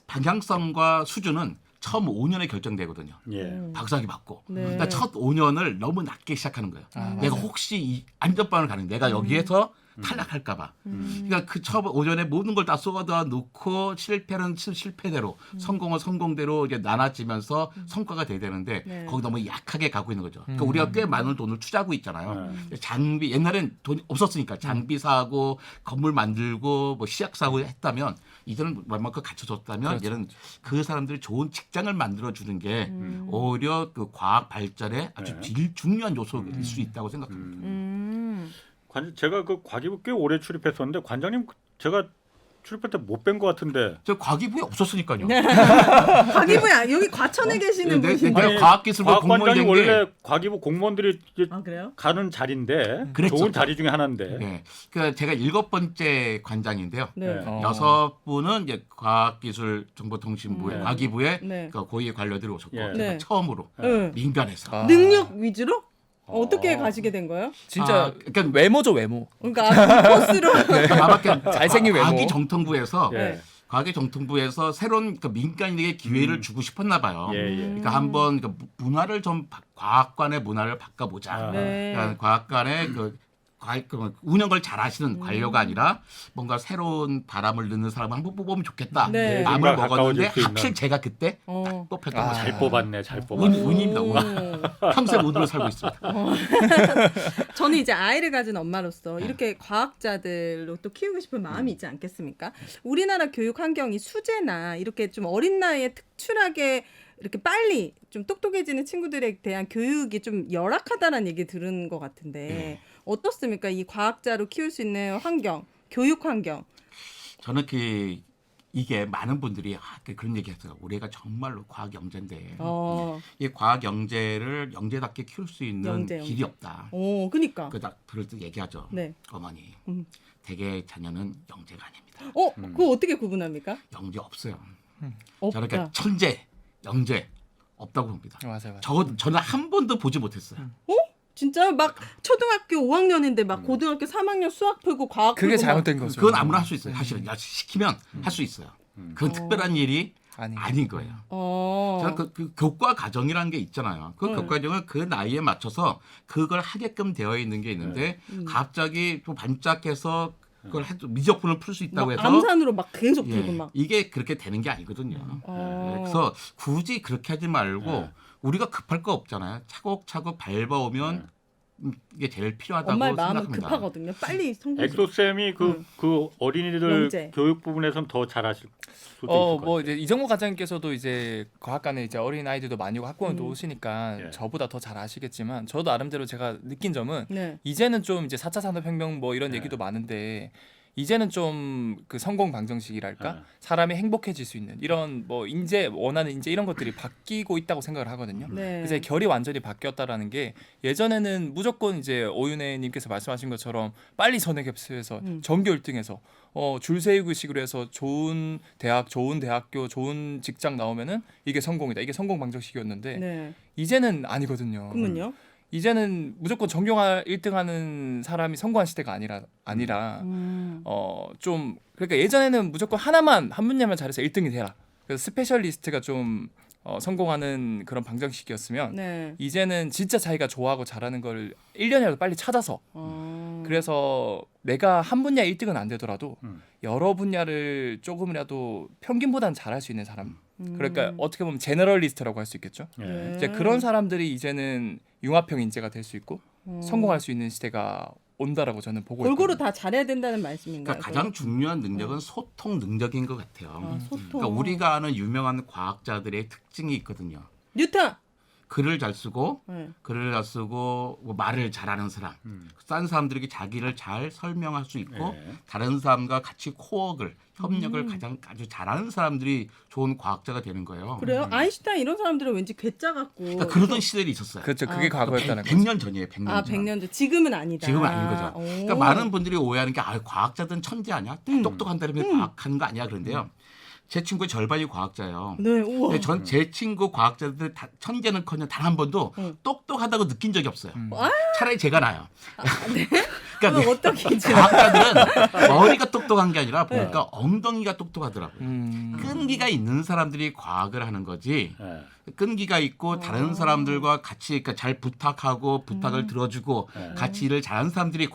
Speaker 3: 방향성과 수준은 처음 5년에 결정되거든요.
Speaker 2: 예.
Speaker 3: 박사학위 받고.
Speaker 5: 네.
Speaker 3: 그러니까 첫 5년을 너무 낮게 시작하는 거예요.
Speaker 4: 아,
Speaker 3: 내가
Speaker 4: 맞아요.
Speaker 3: 혹시 이 안전빵을 가는 내가 여기에서 탈락할까봐. 그러니까 그 첫 5년에 모든 걸 다 쏟아 놓고 실패는 실패대로, 성공은 성공대로 이제 나눠지면서 성과가 돼야 되는데
Speaker 5: 네.
Speaker 3: 거기 너무 약하게 가고 있는 거죠. 그러니까 우리가 꽤 많은 돈을 투자하고 있잖아요.
Speaker 2: 네.
Speaker 3: 장비 옛날엔 돈이 없었으니까 장비 사고 건물 만들고 뭐 시약 사고 했다면 이제는 얼마큼 갖춰졌다면
Speaker 4: 그렇죠.
Speaker 3: 얘는 그 사람들이 좋은 직장을 만들어 주는 게 오히려 그 과학 발전에 아주 제일 중요한 요소일 수 있다고 생각합니다.
Speaker 2: 제가 그 과기부 꽤 오래 출입했었는데 관장님 제가 출입할 때 못 뵌 것 같은데.
Speaker 3: 저 과기부에 없었으니까요.
Speaker 5: 과기부야 여기 과천에 계시는
Speaker 3: 네,
Speaker 5: 분이신데.
Speaker 3: 내가 과학기술부 공무원이
Speaker 2: 과학관장이
Speaker 3: 된 게
Speaker 2: 원래 과기부 공무원들이 이제
Speaker 5: 아 그래요?
Speaker 2: 가는 자리인데
Speaker 3: 그랬었죠.
Speaker 2: 좋은 자리 중에 하나인데.
Speaker 3: 네. 그 제가 7번째 관장인데요.
Speaker 5: 네.
Speaker 2: 네.
Speaker 3: 6분은 이제 과학기술정보통신부의
Speaker 2: 네.
Speaker 3: 과기부에
Speaker 5: 네.
Speaker 3: 그 고위 관료들이 오셨고
Speaker 2: 예.
Speaker 3: 제가
Speaker 5: 네.
Speaker 3: 처음으로
Speaker 5: 네.
Speaker 3: 민간에서
Speaker 4: 아.
Speaker 5: 능력 위주로? 어떻게 가시게 된 거예요?
Speaker 4: 진짜
Speaker 3: 그러니까
Speaker 4: 외모죠 외모.
Speaker 5: 그러니까 그 코스로.
Speaker 3: 그러니까 나밖에
Speaker 4: 잘생긴 외모.
Speaker 3: 과기정통부에서
Speaker 2: 예.
Speaker 3: 과기정통부에서 새로운 그 민간인에게 기회를 주고 싶었나 봐요.
Speaker 2: 예, 예.
Speaker 3: 그러니까 한번 그 문화를 좀 과학관의 문화를 바꿔보자.
Speaker 2: 아.
Speaker 5: 네.
Speaker 3: 그러니까 과학관의 그 운영을 잘하시는 관료가 아니라 뭔가 새로운 바람을 넣는 사람을 한번 뽑으면 좋겠다.
Speaker 5: 네.
Speaker 3: 마음을
Speaker 2: 가까워질
Speaker 3: 먹었는데
Speaker 2: 수 있는.
Speaker 3: 하필 제가 그때
Speaker 5: 어.
Speaker 3: 뽑혔던
Speaker 4: 아.
Speaker 3: 거죠.
Speaker 2: 잘 뽑았네, 잘 뽑았네.
Speaker 3: 운입니다. 운.
Speaker 5: 오.
Speaker 3: 평생 운으로 살고 있습니다.
Speaker 5: 저는 이제 아이를 가진 엄마로서 이렇게 과학자들로 또 키우고 싶은 마음이 있지 않겠습니까? 우리나라 교육 환경이 수제나 이렇게 좀 어린 나이에 특출하게 이렇게 빨리 좀 똑똑해지는 친구들에 대한 교육이 좀 열악하다는 얘기 들은 것 같은데 어떻습니까? 이 과학자로 키울 수 있는 환경, 교육 환경.
Speaker 3: 저는 이게 많은 분들이 그런 얘기했어요. 우리가 정말로 과학 영재인데 이 과학 영재를 영재답게 키울 수 있는
Speaker 5: 영재.
Speaker 3: 길이 없다.
Speaker 5: 오, 그니까.
Speaker 3: 그럴 때 얘기하죠.
Speaker 5: 네.
Speaker 3: 어머니,
Speaker 5: 음.
Speaker 3: 대개 자녀는 영재가 아닙니다.
Speaker 5: 그거 어떻게 구분합니까?
Speaker 3: 영재 없어요.
Speaker 5: 없다.
Speaker 3: 저는 그러니까 천재, 영재 없다고 봅니다.
Speaker 4: 맞아요.
Speaker 3: 저는 한 번도 보지 못했어요.
Speaker 5: 진짜 막 초등학교 5학년인데 막 고등학교 3학년 수학 풀고 과학
Speaker 4: 그게
Speaker 5: 풀고 막
Speaker 4: 잘못된 거죠.
Speaker 3: 그건 아무나 할 수 있어요. 사실은 시키면 할 수 있어요. 그건 특별한 일이 아닌 거예요. 저는 그 교과 과정이라는 게 있잖아요. 그 교과 과정은 그 나이에 맞춰서 그걸 하게끔 되어 있는 게 있는데 갑자기 또 반짝해서 그걸 해도 미적분을 풀 수 있다고 해서
Speaker 5: 암산으로 막 계속 풀고
Speaker 3: 예,
Speaker 5: 막.
Speaker 3: 이게 그렇게 되는 게 아니거든요. 그래서 굳이 그렇게 하지 말고 우리가 급할 거 없잖아요. 차곡차곡 밟아오면 이게 제일 필요하다고
Speaker 5: 엄마의 마음은
Speaker 3: 생각합니다.
Speaker 5: 급하거든요. 빨리 성공.
Speaker 2: 엑소쌤이 그 어린이들
Speaker 5: 영재.
Speaker 2: 교육 부분에서는 더 잘하실 수도 있을 것
Speaker 4: 뭐
Speaker 2: 같아요.
Speaker 4: 이제 이정모 과장님께서도 이제 과학관에 이제 어린 아이들도 많이 오고 학부모도 오시니까
Speaker 2: 예.
Speaker 4: 저보다 더 잘 아시겠지만 저도 나름대로 제가 느낀 점은
Speaker 5: 네.
Speaker 4: 이제는 좀 이제 4차 산업혁명 뭐 이런
Speaker 2: 예.
Speaker 4: 얘기도 많은데 이제는 좀 그 성공 방정식이랄까
Speaker 2: 예.
Speaker 4: 사람이 행복해질 수 있는 이런 뭐 인재 원하는 인재 이런 것들이 바뀌고 있다고 생각을 하거든요.
Speaker 5: 네.
Speaker 4: 그래서 결이 완전히 바뀌었다라는 게 예전에는 무조건 이제 오윤혜님께서 말씀하신 것처럼 빨리 선행 흡수해서 전교 1등해서 줄 세우기 식으로 해서 좋은 대학, 좋은 대학교, 좋은 직장 나오면은 이게 성공이다. 이게 성공 방정식이었는데
Speaker 5: 네.
Speaker 4: 이제는 아니거든요.
Speaker 5: 그러면요?
Speaker 4: 이제는 무조건 전교 1등하는 사람이 성공한 시대가 아니라 좀 그러니까 예전에는 무조건 한 분야만 잘해서 1등이 되라. 그래서 스페셜리스트가 좀 성공하는 그런 방정식이었으면
Speaker 5: 네.
Speaker 4: 이제는 진짜 자기가 좋아하고 잘하는 걸 1년이라도 빨리 찾아서 그래서 내가 한 분야 1등은 안 되더라도 여러 분야를 조금이라도 평균보다는 잘할 수 있는 사람. 그러니까 어떻게 보면 제너럴리스트라고 할 수 있겠죠.
Speaker 2: 예.
Speaker 4: 이제 그런 사람들이 이제는 융합형 인재가 될 수 있고 성공할 수 있는 시대가 온다라고 저는 보고
Speaker 5: 골고루
Speaker 4: 있거든요.
Speaker 5: 다 잘해야 된다는 말씀인가요?
Speaker 3: 그러니까 가장 중요한 능력은 소통 능력인 것 같아요.
Speaker 5: 소통.
Speaker 3: 그러니까 우리가 아는 유명한 과학자들의 특징이 있거든요.
Speaker 5: 뉴턴.
Speaker 3: 글을 잘 쓰고
Speaker 5: 네.
Speaker 3: 글을 잘 쓰고 뭐 말을 잘하는 사람, 싼 사람들에게 자기를 잘 설명할 수 있고
Speaker 2: 예.
Speaker 3: 다른 사람과 같이 코어를 협력을 가장 아주 잘하는 사람들이 좋은 과학자가 되는 거예요.
Speaker 5: 그래요? 아인슈타인 이런 사람들은 왠지 괴짜 같고.
Speaker 3: 그러니까 그러던 시절이 있었어요.
Speaker 4: 그렇죠. 그게 과거였다는 거죠.
Speaker 3: 100년 전이에요. 100년 전.
Speaker 5: 100년 전. 지금은 아니다.
Speaker 3: 지금은 아닌 거죠.
Speaker 5: 오.
Speaker 3: 그러니까 많은 분들이 오해하는 게 과학자들은 천재 아니야? 똑똑한다면 과학하는 거 아니야? 그런데요. 제 친구 절반이 과학자예요.
Speaker 5: 네, 우와.
Speaker 3: 근데 전 제 친구 과학자들 천재는커녕 단 한 번도 똑똑하다고 느낀 적이 없어요. 차라리 제가 나요. 그러니까
Speaker 5: 그럼 어떻게 지금?
Speaker 3: 과학자들은 머리가 똑똑한 게 아니라 보니까 엉덩이가 똑똑하더라고요. 끈기가 있는 사람들이 과학을 하는 거지.
Speaker 2: 예.
Speaker 3: 끈기가 있고 다른 사람들과 같이 그러니까 잘 부탁하고 부탁을 들어주고 같이 일을 잘하는 사람들이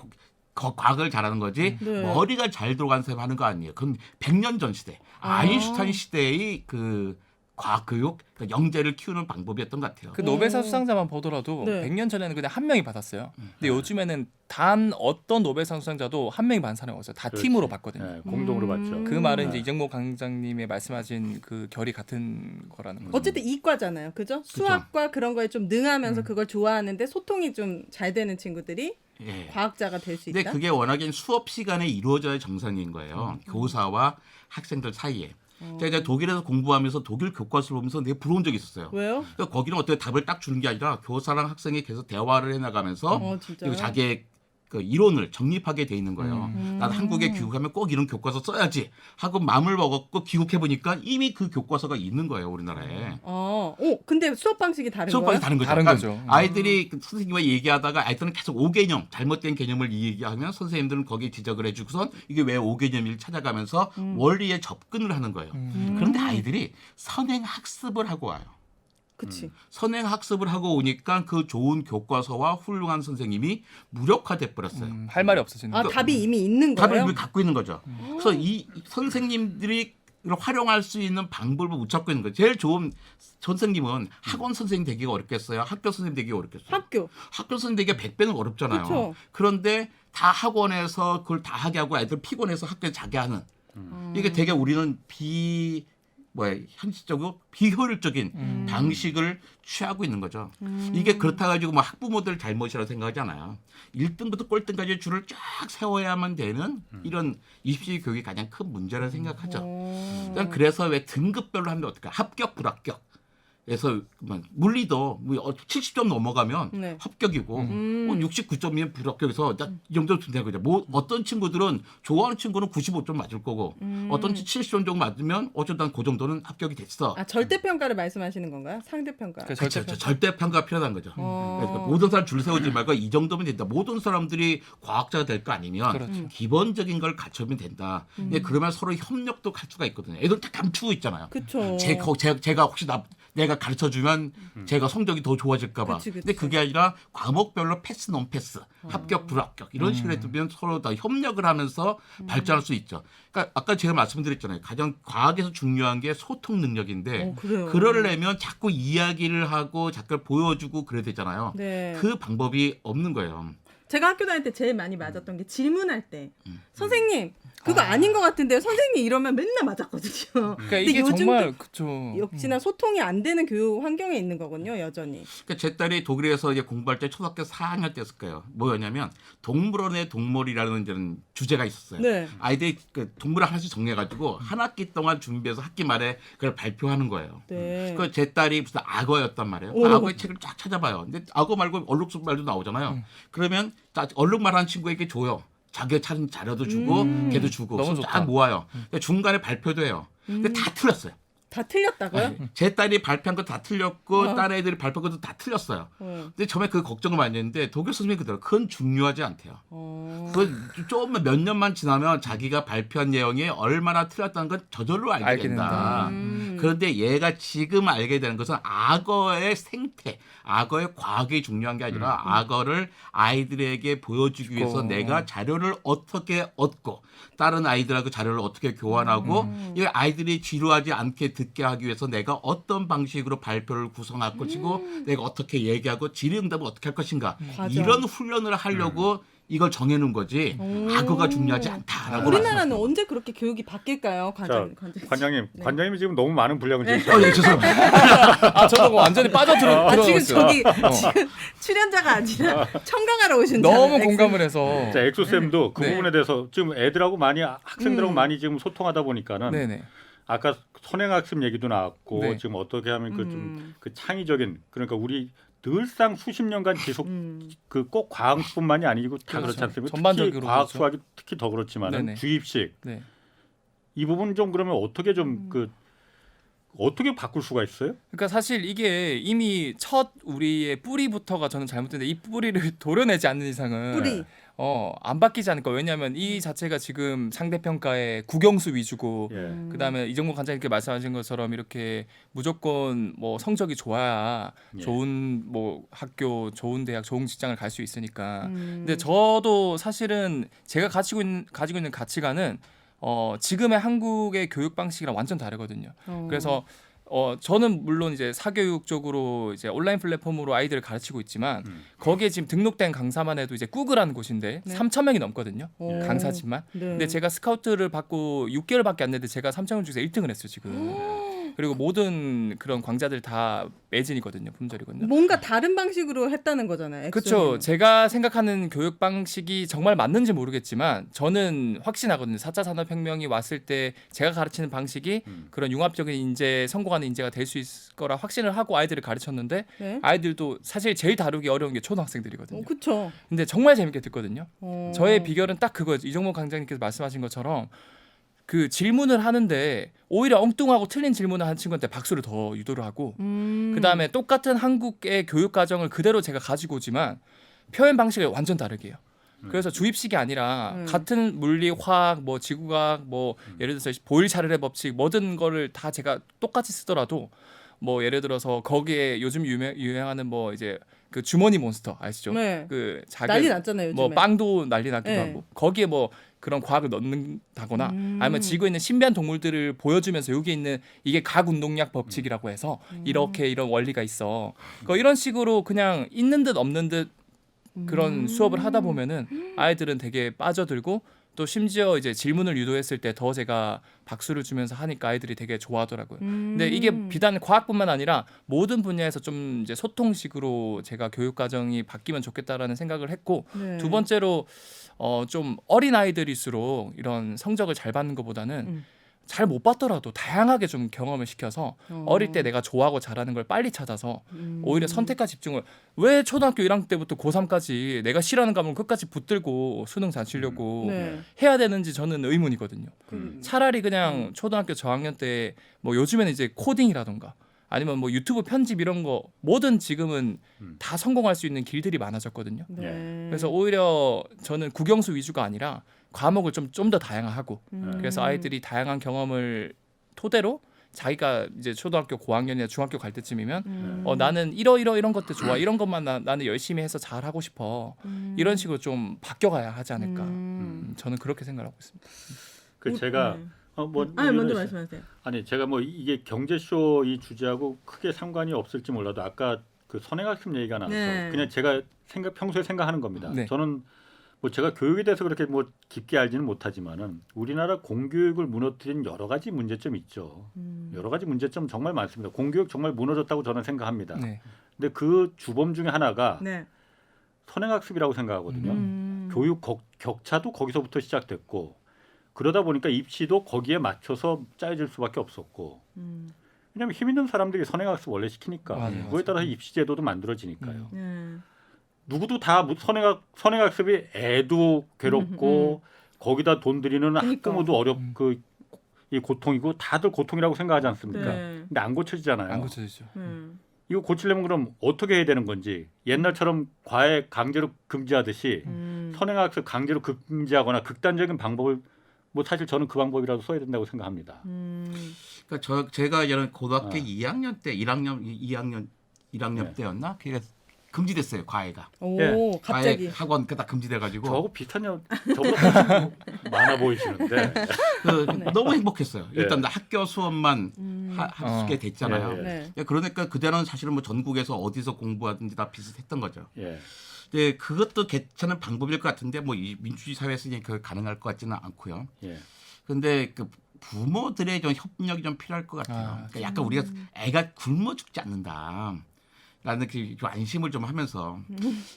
Speaker 3: 과학을 잘하는 거지
Speaker 5: 네.
Speaker 3: 머리가 잘 들어간 사람 하는 거 아니에요. 그럼 100년 전 시대 아인슈타인 시대의 그 과학 교육 그러니까 영재를 키우는 방법이었던 것 같아요.
Speaker 4: 그 노벨상 수상자만 보더라도
Speaker 5: 네.
Speaker 4: 100년 전에는 그냥 한 명이 받았어요. 근데 요즘에는 단 어떤 노벨상 수상자도 한 명이 받은 사람이 없어요. 다
Speaker 2: 그렇지.
Speaker 4: 팀으로 받거든요.
Speaker 2: 예, 공동으로 받죠.
Speaker 4: 그 말은 이제
Speaker 2: 네.
Speaker 4: 이정모 강장님의 말씀하신 그 결이 같은 거라는 거죠.
Speaker 5: 어쨌든 이과잖아요. 그죠? 수학과 그런 거에 좀 능하면서 그걸 좋아하는데 소통이 좀 잘 되는 친구들이
Speaker 3: 예.
Speaker 5: 과학자가 될 수
Speaker 3: 근데
Speaker 5: 있다.
Speaker 3: 그게 워낙에 수업 시간에 이루어져야 정상인 거예요. 교사와 학생들 사이에. 제가 이제 독일에서 공부하면서 독일 교과서를 보면서 되게 부러운 적이 있었어요.
Speaker 5: 왜요?
Speaker 3: 그러니까 거기는 어떻게 답을 딱 주는 게 아니라 교사랑 학생이 계속 대화를 해나가면서
Speaker 5: 진짜요?
Speaker 3: 그리고 자기의 그 이론을 정립하게 돼 있는 거예요. 나도 한국에 귀국하면 꼭 이런 교과서 써야지 하고 마음을 먹었고 귀국해 보니까 이미 그 교과서가 있는 거예요, 우리나라에.
Speaker 5: 근데 수업 방식이 다른
Speaker 3: 수업방이
Speaker 5: 거예요?
Speaker 3: 다른 거죠.
Speaker 4: 다른
Speaker 3: 그러니까
Speaker 4: 거죠.
Speaker 3: 아이들이 그 선생님과 얘기하다가 아이들은 계속 5개념, 잘못된 개념을 얘기하면 선생님들은 거기에 지적을 해주고선 이게 왜 5개념인지 찾아가면서 원리에 접근을 하는 거예요. 그런데 아이들이 선행 학습을 하고 와요.
Speaker 5: 그치.
Speaker 3: 선행 학습을 하고 오니까 그 좋은 교과서와 훌륭한 선생님이 무력화돼 버렸어요.
Speaker 4: 할 말이 없어지는 거죠.
Speaker 5: 답이 이미 있는 거예요?
Speaker 3: 답을 이미 갖고 있는 거죠. 그래서 이 선생님들이 활용할 수 있는 방법을 못 찾고 있는 거예요. 제일 좋은 선생님은 학원 선생님 되기가 어렵겠어요? 학교 선생님 되기가 어렵겠어요? 학교 선생님 되기가 100배는 어렵잖아요.
Speaker 5: 그쵸.
Speaker 3: 그런데 다 학원에서 그걸 다 하게 하고 애들 피곤해서 학교에 자게 하는 이게 되게 우리는 현실적으로 비효율적인 방식을 취하고 있는 거죠. 이게 그렇다 가지고 뭐 학부모들 잘못이라고 생각하지 않아요. 1등부터 꼴등까지 줄을 쫙 세워야만 되는 이런 입시 교육이 가장 큰 문제라고 생각하죠. 그래서 왜 등급별로 하면 어떨까? 합격, 불합격. 에서 물리도 70점 넘어가면
Speaker 5: 네.
Speaker 3: 합격이고 69점이면 불합격해서 이 정도 되는 거죠. 뭐 어떤 친구들은 좋아하는 친구는 95점 맞을 거고 어떤 70점 정도 맞으면 어쩌다 그 정도는 합격이 됐어.
Speaker 5: 아 절대 평가를 말씀하시는 건가요? 상대 평가.
Speaker 4: 그
Speaker 3: 그렇죠. 절대 평가 필요한 거죠. 그러니까
Speaker 5: 어.
Speaker 3: 모든 사람 줄 세우지 말고 이 정도면 된다. 모든 사람들이 과학자가 될 거 아니면
Speaker 4: 그렇죠.
Speaker 3: 기본적인 걸 갖추면 된다. 근데 그러면 서로 협력도 할 수가 있거든요. 애들 다 감추고 있잖아요.
Speaker 5: 그쵸.
Speaker 3: 제가 혹시 내가 가르쳐 주면 제가 성적이 더 좋아질까 봐.
Speaker 5: 그치.
Speaker 3: 근데 그게 아니라 과목별로 패스 논 패스, 합격 불합격 이런 식으로 해두면 서로 다 협력을 하면서 발전할 수 있죠. 그러니까 아까 제가 말씀드렸잖아요. 가장 과학에서 중요한 게 소통 능력인데
Speaker 5: 그래요.
Speaker 3: 그러려면 자꾸 이야기를 하고 자꾸 보여주고 그래야 되잖아요.
Speaker 5: 네.
Speaker 3: 그 방법이 없는 거예요.
Speaker 5: 제가 학교 다닐 때 제일 많이 맞았던 게 질문할 때 선생님 그거 아닌 것 같은데요. 선생님 이러면 맨날 맞았거든요.
Speaker 4: 그러니까
Speaker 5: 근데
Speaker 4: 이게
Speaker 5: 요즘도
Speaker 4: 정말 그쵸.
Speaker 5: 역시나 소통이 안 되는 교육 환경에 있는 거군요, 여전히.
Speaker 3: 그러니까 제 딸이 독일에서 이제 공부할 때 초등학교 4학년 때였을 거예요. 뭐였냐면 동물원의 동물이라는 이런 주제가 있었어요.
Speaker 5: 네.
Speaker 3: 아이들이 그 동물을 하나씩 정해가지고 한 학기 동안 준비해서 학기 말에 그걸 발표하는 거예요.
Speaker 5: 네.
Speaker 3: 그 제 딸이 무슨 악어였단 말이에요.
Speaker 5: 오.
Speaker 3: 악어의 책을 쫙 찾아봐요. 근데 악어 말고 얼룩 말도 나오잖아요. 그러면 얼룩 말하는 친구에게 줘요. 자기가 찾은 자료도 주고 걔도 주고
Speaker 4: 너무
Speaker 3: 그래서
Speaker 4: 좋다.
Speaker 3: 딱 모아요. 근데 중간에 발표도 해요. 근데 다 틀렸어요.
Speaker 5: 다 틀렸다고요?
Speaker 3: 제 딸이 발표한 거 다 틀렸고 다른 애들이 발표한 것도 다 틀렸어요. 근데 처음에 그 걱정을 많이 했는데 독일 선생님이 그대로 그건 중요하지 않대요. 그 조금만 몇 년만 지나면 자기가 발표한 내용이 얼마나 틀렸다는 건 저절로 알게
Speaker 4: 알게
Speaker 3: 된다.
Speaker 5: 된다.
Speaker 3: 그런데 얘가 지금 알게 되는 것은 악어의 생태, 악어의 과학이 중요한 게 아니라 악어를 아이들에게 보여주기 위해서 내가 자료를 어떻게 얻고 다른 아이들하고 자료를 어떻게 교환하고 이 아이들이 지루하지 않게 듣게 하기 위해서 내가 어떤 방식으로 발표를 구성할 것이고 내가 어떻게 얘기하고 질의응답을 어떻게 할 것인가
Speaker 5: 과정.
Speaker 3: 이런 훈련을 하려고 이걸 정해놓은 거지 악어가 중요하지 않다라고
Speaker 5: 우리나라는 언제 그렇게 교육이 바뀔까요,
Speaker 2: 자, 관장님,
Speaker 5: 네.
Speaker 2: 관장님이 지금 너무 많은 분량을 주셨어요.
Speaker 3: 예, 죄송합니다.
Speaker 4: 아 저도 완전히 빠져들어.
Speaker 5: 아 지금
Speaker 4: 들어갔어요.
Speaker 5: 저기 지금 출연자가 아니라 청강하러 오신
Speaker 4: 너무
Speaker 5: 줄
Speaker 4: 공감을 해서.
Speaker 2: 자, 엑소쌤도 그
Speaker 4: 네.
Speaker 2: 부분에 대해서 지금 애들하고 많이 학생들하고 많이 지금 소통하다 보니까는
Speaker 4: 네네.
Speaker 2: 아까 선행학습 얘기도 나왔고
Speaker 4: 네.
Speaker 2: 지금 어떻게 하면 그 좀 그 창의적인 그러니까 우리 늘상 수십 년간 지속 그 꼭 과학뿐만이 아니고 다
Speaker 4: 그렇죠.
Speaker 2: 그렇지 않습니까?
Speaker 4: 전반적으로
Speaker 2: 특히 과학
Speaker 4: 그렇죠.
Speaker 2: 수학이 특히 더 그렇지만은
Speaker 4: 네네.
Speaker 2: 주입식
Speaker 4: 네.
Speaker 2: 이 부분 좀 그러면 어떻게 좀 그 어떻게 바꿀 수가 있어요?
Speaker 4: 그러니까 사실 이게 이미 첫 우리의 뿌리부터가 저는 잘못됐는데 이 뿌리를 도려내지 않는 이상은
Speaker 5: 뿌리.
Speaker 4: 안 바뀌지 않을까. 왜냐하면 이 자체가 지금 상대평가의 국영수 위주고
Speaker 2: 예.
Speaker 4: 그다음에 이정국 관장님께 말씀하신 것처럼 이렇게 무조건 뭐 성적이 좋아야
Speaker 2: 예.
Speaker 4: 좋은 뭐 학교, 좋은 대학, 좋은 직장을 갈 수 있으니까. 근데 저도 사실은 제가 가지고 있는 가치관은 지금의 한국의 교육 방식이랑 완전 다르거든요. 그래서 저는 물론 이제 사교육 쪽으로 이제 온라인 플랫폼으로 아이들을 가르치고 있지만 거기에 지금 등록된 강사만 해도 이제 구글하는 곳인데
Speaker 5: 네.
Speaker 4: 3,000명이 넘거든요.
Speaker 5: 오.
Speaker 4: 강사지만.
Speaker 5: 네.
Speaker 4: 근데 제가 스카우트를 받고 6개월밖에 안 됐는데 제가 3,000명 중에서 1등을 했어요 지금. 그리고 모든 그런 광자들 다 매진이거든요. 품절이거든요.
Speaker 5: 뭔가 다른 방식으로 했다는 거잖아요.
Speaker 4: 그렇죠.
Speaker 5: 엑소는.
Speaker 4: 제가 생각하는 교육 방식이 정말 맞는지 모르겠지만 저는 확신하거든요. 4차 산업혁명이 왔을 때 제가 가르치는 방식이 그런 융합적인 인재, 성공하는 인재가 될 수 있을 거라 확신을 하고 아이들을 가르쳤는데
Speaker 5: 네.
Speaker 4: 아이들도 사실 제일 다루기 어려운 게 초등학생들이거든요.
Speaker 5: 그렇죠.
Speaker 4: 근데 정말 재밌게 듣거든요. 저의 비결은 딱 그거죠. 이정목 강장님께서 말씀하신 것처럼 그 질문을 하는데 오히려 엉뚱하고 틀린 질문을 한 친구한테 박수를 더 유도를 하고 그다음에 똑같은 한국의 교육 과정을 그대로 제가 가지고 오지만 표현 방식을 완전 다르게 해요. 그래서 주입식이 아니라 같은 물리, 화학, 뭐 지구과학, 뭐 예를 들어서 보일차르의 법칙 모든 거를 다 제가 똑같이 쓰더라도 뭐 예를 들어서 거기에 요즘 유행하는 뭐 이제 그 주머니 몬스터 아시죠?
Speaker 5: 네.
Speaker 4: 그 자기
Speaker 5: 난리 났잖아요, 요즘에.
Speaker 4: 뭐 빵도 난리 나기도
Speaker 5: 네.
Speaker 4: 하고 거기에 뭐 그런 과학을 넣는다거나 아니면 지구에 있는 신비한 동물들을 보여주면서 여기 있는 이게 각운동약 법칙이라고 해서 이렇게 이런 원리가 있어. 그러니까 이런 식으로 그냥 있는 듯 없는 듯 그런 수업을 하다 보면은 아이들은 되게 빠져들고 또 심지어 이제 질문을 유도했을 때 더 제가 박수를 주면서 하니까 아이들이 되게 좋아하더라고요. 근데 이게 비단 과학뿐만 아니라 모든 분야에서 좀 이제 소통식으로 제가 교육 과정이 바뀌면 좋겠다라는 생각을 했고
Speaker 5: 네.
Speaker 4: 두 번째로 좀 어린 아이들일수록 이런 성적을 잘 받는 것보다는 잘 못 봤더라도 다양하게 좀 경험을 시켜서 어릴 때 내가 좋아하고 잘하는 걸 빨리 찾아서 오히려 선택과 집중을 왜 초등학교 1학년 때부터 고3까지 내가 싫어하는 과목을 끝까지 붙들고 수능 잘 치려고
Speaker 5: 네.
Speaker 4: 해야 되는지 저는 의문이거든요.
Speaker 5: 그,
Speaker 4: 차라리 그냥 초등학교 저학년 때 뭐 요즘에는 이제 코딩이라던가 아니면 뭐 유튜브 편집 이런 거 뭐든 지금은 다 성공할 수 있는 길들이 많아졌거든요.
Speaker 5: 네.
Speaker 4: 그래서 오히려 저는 국영수 위주가 아니라 과목을 좀 더 다양화하고 그래서 아이들이 다양한 경험을 토대로 자기가 이제 초등학교 고학년이나 중학교 갈 때쯤이면 나는 이런 것들 좋아 이런 것만 나는 열심히 해서 잘 하고 싶어 이런 식으로 좀 바뀌어가야 하지 않을까 저는 그렇게 생각하고 있습니다.
Speaker 2: 그 제가
Speaker 5: 아니 먼저 말씀하세요.
Speaker 2: 아니 제가 뭐 이게 경제쇼 이 주제하고 크게 상관이 없을지 몰라도 아까 그 선행학습 얘기가 나와서
Speaker 5: 네.
Speaker 2: 그냥 제가 평소에 생각하는 겁니다.
Speaker 4: 네.
Speaker 2: 저는 뭐 제가 교육에 대해서 그렇게 뭐 깊게 알지는 못하지만은 우리나라 공교육을 무너뜨린 여러 가지 문제점이 있죠. 여러 가지 문제점 정말 많습니다. 공교육 정말 무너졌다고 저는 생각합니다.
Speaker 4: 네.
Speaker 2: 근데 그 주범 중에 하나가
Speaker 5: 네.
Speaker 2: 선행학습이라고 생각하거든요. 교육 격차도 거기서부터 시작됐고 그러다 보니까 입시도 거기에 맞춰서 짜여질 수밖에 없었고 왜냐하면 힘 있는 사람들이 선행학습 원래 시키니까
Speaker 4: 맞아요.
Speaker 2: 그거에 따라서 입시 제도도 만들어지니까요.
Speaker 5: 네.
Speaker 2: 누구도 다 선행학습이 애도 괴롭고 거기다 돈 들이는
Speaker 5: 그러니까.
Speaker 2: 학부모도 이 고통이고 다들 고통이라고 생각하지 않습니까?
Speaker 5: 네.
Speaker 2: 근데 안 고쳐지잖아요.
Speaker 4: 안 고쳐지죠.
Speaker 2: 이거 고치려면 그럼 어떻게 해야 되는 건지 옛날처럼 과외 강제로 금지하듯이 선행학습 강제로 금지하거나 극단적인 방법을 뭐 사실 저는 그 방법이라도 써야 된다고 생각합니다.
Speaker 3: 그러니까 제가 예전 고등학교
Speaker 2: 아.
Speaker 3: 2학년 때 1학년
Speaker 2: 네.
Speaker 3: 때였나? 그게 금지됐어요 과외가.
Speaker 5: 오
Speaker 2: 예.
Speaker 5: 갑자기.
Speaker 3: 과외 학원 그다 금지돼가지고
Speaker 2: 저하고 비슷한 저보다 훨씬 많아 보이시는데.
Speaker 3: 너무 행복했어요.
Speaker 2: 예.
Speaker 3: 일단 학교 수업만 하게 됐잖아요.
Speaker 2: 예, 예.
Speaker 5: 네.
Speaker 3: 예, 그러니까 그때는 사실은 뭐 전국에서 어디서 공부하든지 다 비슷했던 거죠.
Speaker 2: 예.
Speaker 3: 네, 그것도 괜찮은 방법일 것 같은데 뭐 이 민주주의 사회에서 그 가능할 것 같지는 않고요.
Speaker 2: 예.
Speaker 3: 근데 그 부모들의 좀 협력이 좀 필요할 것 같아요. 그러니까 약간 우리가 애가 굶어 죽지 않는다. 라는 그 안심을 좀 하면서.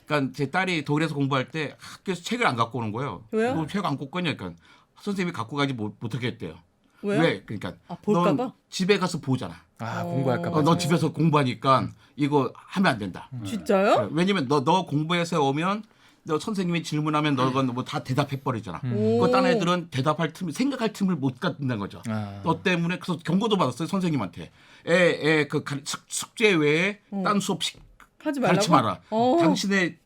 Speaker 3: 그러니까 제 딸이 독일에서 공부할 때 학교에서 책을 안 갖고 오는 거예요.
Speaker 5: 왜요?
Speaker 3: 너 책 안 갖고 오냐? 그러니까 선생님이 갖고 가지 못하게 했대요.
Speaker 5: 왜요?
Speaker 3: 왜? 그러니까
Speaker 5: 아, 볼까
Speaker 3: 넌
Speaker 5: 봐?
Speaker 3: 집에 가서 보잖아.
Speaker 4: 공부할까 봐.
Speaker 3: 너 집에서 공부하니까 이거 하면 안 된다.
Speaker 5: 진짜요?
Speaker 3: 왜냐면 너 공부해서 오면 너 선생님이 질문하면 너가 뭐 다 대답해 버리잖아.
Speaker 5: 오.
Speaker 3: 그 딴 애들은 대답할 틈, 생각할 틈을 못 갖는다는 거죠. 너 때문에 그래서 경고도 받았어요 선생님한테. 그 숙제 외에 딴 수업
Speaker 5: 하지 말라고.
Speaker 3: 가르치 마라.
Speaker 5: 어.
Speaker 3: 당신의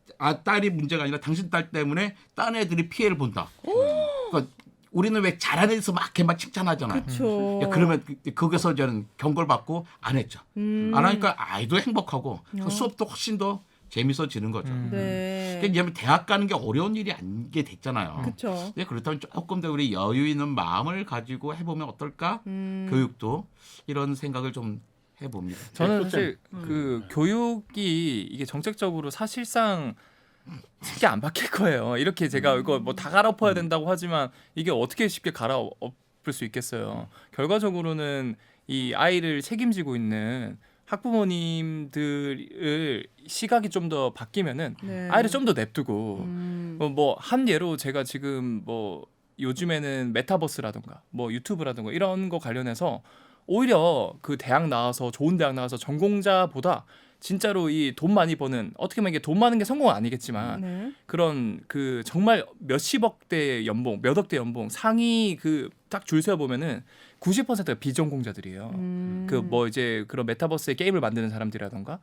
Speaker 3: 딸이 문제가 아니라 당신 딸 때문에 딴 애들이 피해를 본다. 그러니까 우리는 왜 잘하는 애서 막 걔만 칭찬하잖아요.
Speaker 5: 그렇죠.
Speaker 3: 그러면 거기서 저는 경고를 받고 안 했죠. 안 하니까 아이도 행복하고 그 수업도 훨씬 더 재밌어지는 거죠.
Speaker 5: 네.
Speaker 3: 왜냐하면 대학 가는 게 어려운 일이 아니게 됐잖아요.
Speaker 5: 그렇죠.
Speaker 3: 네, 그렇다면 조금 더 우리 여유 있는 마음을 가지고 해보면 어떨까? 교육도 이런 생각을 좀 해봅니다.
Speaker 4: 저는 사실 그 교육이 이게 정책적으로 사실상 쉽게 안 바뀔 거예요. 이렇게 제가 이거 뭐 다 갈아엎어야 된다고 하지만 이게 어떻게 쉽게 갈아엎을 수 있겠어요. 결과적으로는 이 아이를 책임지고 있는 학부모님들을 시각이 좀 더 바뀌면은
Speaker 5: 네.
Speaker 4: 아이를 좀 더 냅두고 뭐 한 예로 제가 지금 뭐 요즘에는 메타버스라든가 뭐 유튜브라든가 이런 거 관련해서 오히려 그 대학 나와서 좋은 대학 나와서 전공자보다 진짜로 이 돈 많이 버는 어떻게 보면 이게 돈 많은 게 성공은 아니겠지만
Speaker 5: 네.
Speaker 4: 그런 그 정말 몇십억대 연봉, 몇 억대 연봉 상위 그 딱 줄 세어 보면은 90%가 비전공자들이에요. 그 뭐 이제 그런 메타버스의 게임을 만드는 사람들이라던가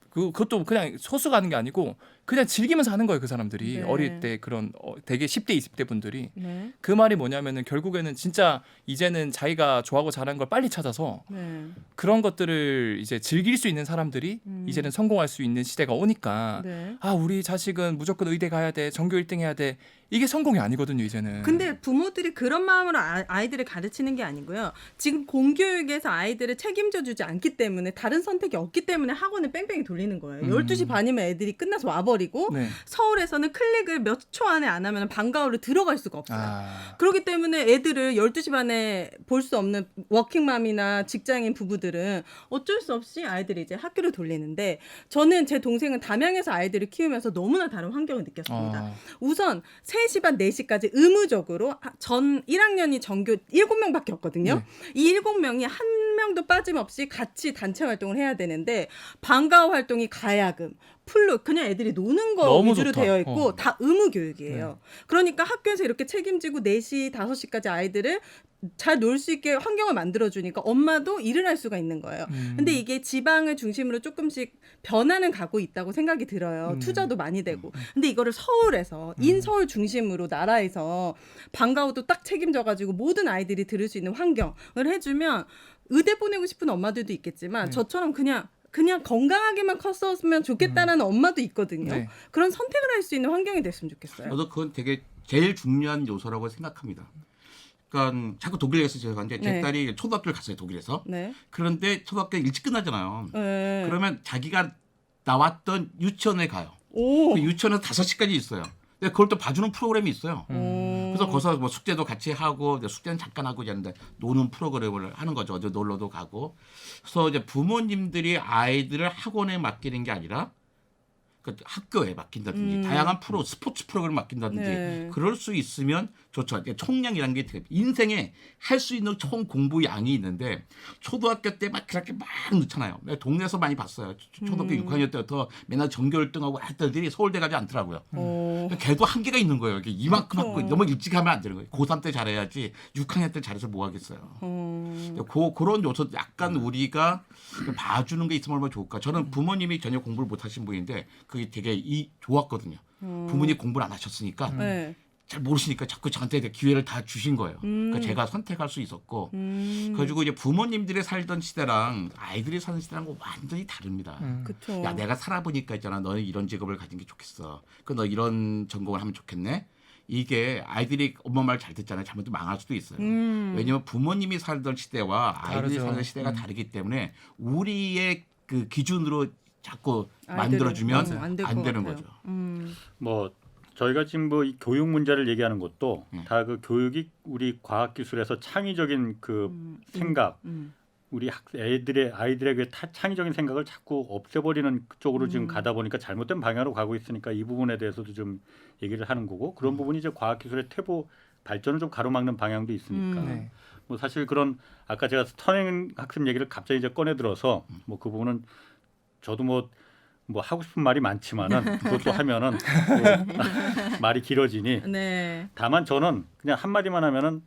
Speaker 4: 그것도 그냥 소수가 하는 게 아니고 그냥 즐기면서 하는 거예요. 그 사람들이
Speaker 5: 네.
Speaker 4: 어릴 때 그런 되게 10대 20대 분들이
Speaker 5: 네.
Speaker 4: 그 말이 뭐냐면은 결국에는 진짜 이제는 자기가 좋아하고 잘하는 걸 빨리 찾아서
Speaker 5: 네.
Speaker 4: 그런 것들을 이제 즐길 수 있는 사람들이 이제는 성공할 수 있는 시대가 오니까
Speaker 5: 네.
Speaker 4: 아 우리 자식은 무조건 의대 가야 돼 전교 1등 해야 돼 이게 성공이 아니거든요 이제는.
Speaker 5: 근데 부모들이 그런 마음으로 아이들을 가르치는 게 아니고요. 지금 공교육에서 아이들을 책임져 주지 않기 때문에 다른 선택이 없기 때문에 학원을 뺑뺑이 돌리는 거예요. 12시 반이면 애들이 끝나서 와버리고 돼버리고
Speaker 4: 네.
Speaker 5: 서울에서는 클릭을 몇 초 안에 안 하면 방과후로 들어갈 수가 없어요.
Speaker 4: 아.
Speaker 5: 그렇기 때문에 애들을 12시 반에 볼 수 없는 워킹맘이나 직장인 부부들은 어쩔 수 없이 아이들이 이제 학교를 돌리는데 저는 제 동생은 담양에서 아이들을 키우면서 너무나 다른 환경을 느꼈습니다. 우선 3시 반 4시까지 의무적으로 전 1학년이 전교 7명밖에 없거든요.
Speaker 4: 네.
Speaker 5: 이 7명이 한 명도 빠짐없이 같이 단체 활동을 해야 되는데 방과후 활동이 가야금, 풀로 그냥 애들이 노는 거
Speaker 4: 너무
Speaker 5: 위주로
Speaker 4: 좋다.
Speaker 5: 되어 있고
Speaker 4: 어.
Speaker 5: 다 의무 교육이에요. 그러니까 학교에서 이렇게 책임지고 4시, 5시까지 아이들을 잘 놀 수 있게 환경을 만들어주니까 엄마도 일을 할 수가 있는 거예요. 근데 이게 지방을 중심으로 조금씩 변화는 가고 있다고 생각이 들어요. 투자도 많이 되고. 근데 이거를 서울에서 인서울 중심으로 나라에서 방과후도 딱 책임져가지고 모든 아이들이 들을 수 있는 환경을 해주면 의대 보내고 싶은 엄마들도 있겠지만 저처럼 그냥 건강하게만 컸었으면 좋겠다라는 엄마도 있거든요.
Speaker 4: 네.
Speaker 5: 그런 선택을 할 수 있는 환경이 됐으면 좋겠어요.
Speaker 3: 저도 그건 되게 제일 중요한 요소라고 생각합니다. 그러니까 자꾸 독일에 가서 제가 갔는데 제
Speaker 5: 네.
Speaker 3: 딸이 초등학교를 갔어요, 독일에서.
Speaker 5: 네.
Speaker 3: 그런데 초등학교 일찍 끝나잖아요.
Speaker 5: 네.
Speaker 3: 그러면 자기가 나왔던 유치원에 가요.
Speaker 5: 오.
Speaker 3: 그 유치원은 5시까지 있어요. 근데 그걸 또 봐주는 프로그램이 있어요. 그래서 거기서 뭐 숙제도 같이 하고 숙제는 잠깐 하고 이랬는데 노는 프로그램을 하는 거죠. 어디 놀러도 가고. 그래서 이제 부모님들이 아이들을 학원에 맡기는 게 아니라 그 학교에 맡긴다든지 다양한 스포츠 프로그램 맡긴다든지
Speaker 5: 네.
Speaker 3: 그럴 수 있으면 좋죠. 총량이라는 게 되게 인생에 할 수 있는 총 공부 양이 있는데 초등학교 때 막 그렇게 막 넣잖아요. 내가 동네에서 많이 봤어요. 초등학교 6학년 때부터 맨날 전교 1등하고 애들이 서울대 가지 않더라고요. 걔도 한계가 있는 거예요. 이게 이만큼 하고 너무 일찍 하면 안 되는 거예요. 고3 때 잘해야지 6학년 때 잘해서 뭐 하겠어요. 그런 요소 약간 우리가 봐주는 게 있으면 얼마나 좋을까. 저는 부모님이 전혀 공부를 못 하신 분인데 그게 되게 좋았거든요. 부모님 공부를 안 하셨으니까
Speaker 5: 네.
Speaker 3: 잘 모르시니까 자꾸 저한테 기회를 다 주신 거예요. 그러니까 제가 선택할 수 있었고 그래가지고 이제 부모님들이 살던 시대랑 아이들이 사는 시대랑 완전히 다릅니다.
Speaker 5: 그쵸.
Speaker 3: 야 내가 살아보니까 있잖아. 너는 이런 직업을 가진 게 좋겠어. 너 이런 전공을 하면 좋겠네. 이게 아이들이 엄마 말 잘 듣잖아요. 잘못하면 망할 수도 있어요. 왜냐하면 부모님이 살던 시대와 아이들이
Speaker 4: 다르죠.
Speaker 3: 사는 시대가 다르기 때문에 우리의 그 기준으로 자꾸
Speaker 5: 아이들을,
Speaker 3: 만들어주면
Speaker 5: 안 될
Speaker 3: 안
Speaker 5: 것
Speaker 3: 되는
Speaker 5: 같아요.
Speaker 3: 거죠.
Speaker 2: 뭐 저희가 지금 뭐 이 교육 문제를 얘기하는 것도
Speaker 3: 음.
Speaker 2: 다 그 교육이 우리 과학 기술에서 창의적인 그 생각, 우리 아이들에게 창의적인 생각을 자꾸 없애버리는 쪽으로 지금 가다 보니까 잘못된 방향으로 가고 있으니까 이 부분에 대해서도 좀 얘기를 하는 거고 그런 부분이 이제 과학 기술의 퇴보 발전을 좀 가로막는 방향도 있으니까
Speaker 4: 네.
Speaker 2: 뭐 사실 그런 아까 제가 스터닝 학습 얘기를 갑자기 이제 꺼내 들어서 뭐 그 부분은 저도 뭐 하고 싶은 말이 많지만은 그것도 하면은 또 말이 길어지니
Speaker 5: 네.
Speaker 2: 다만 저는 그냥 한마디만 하면은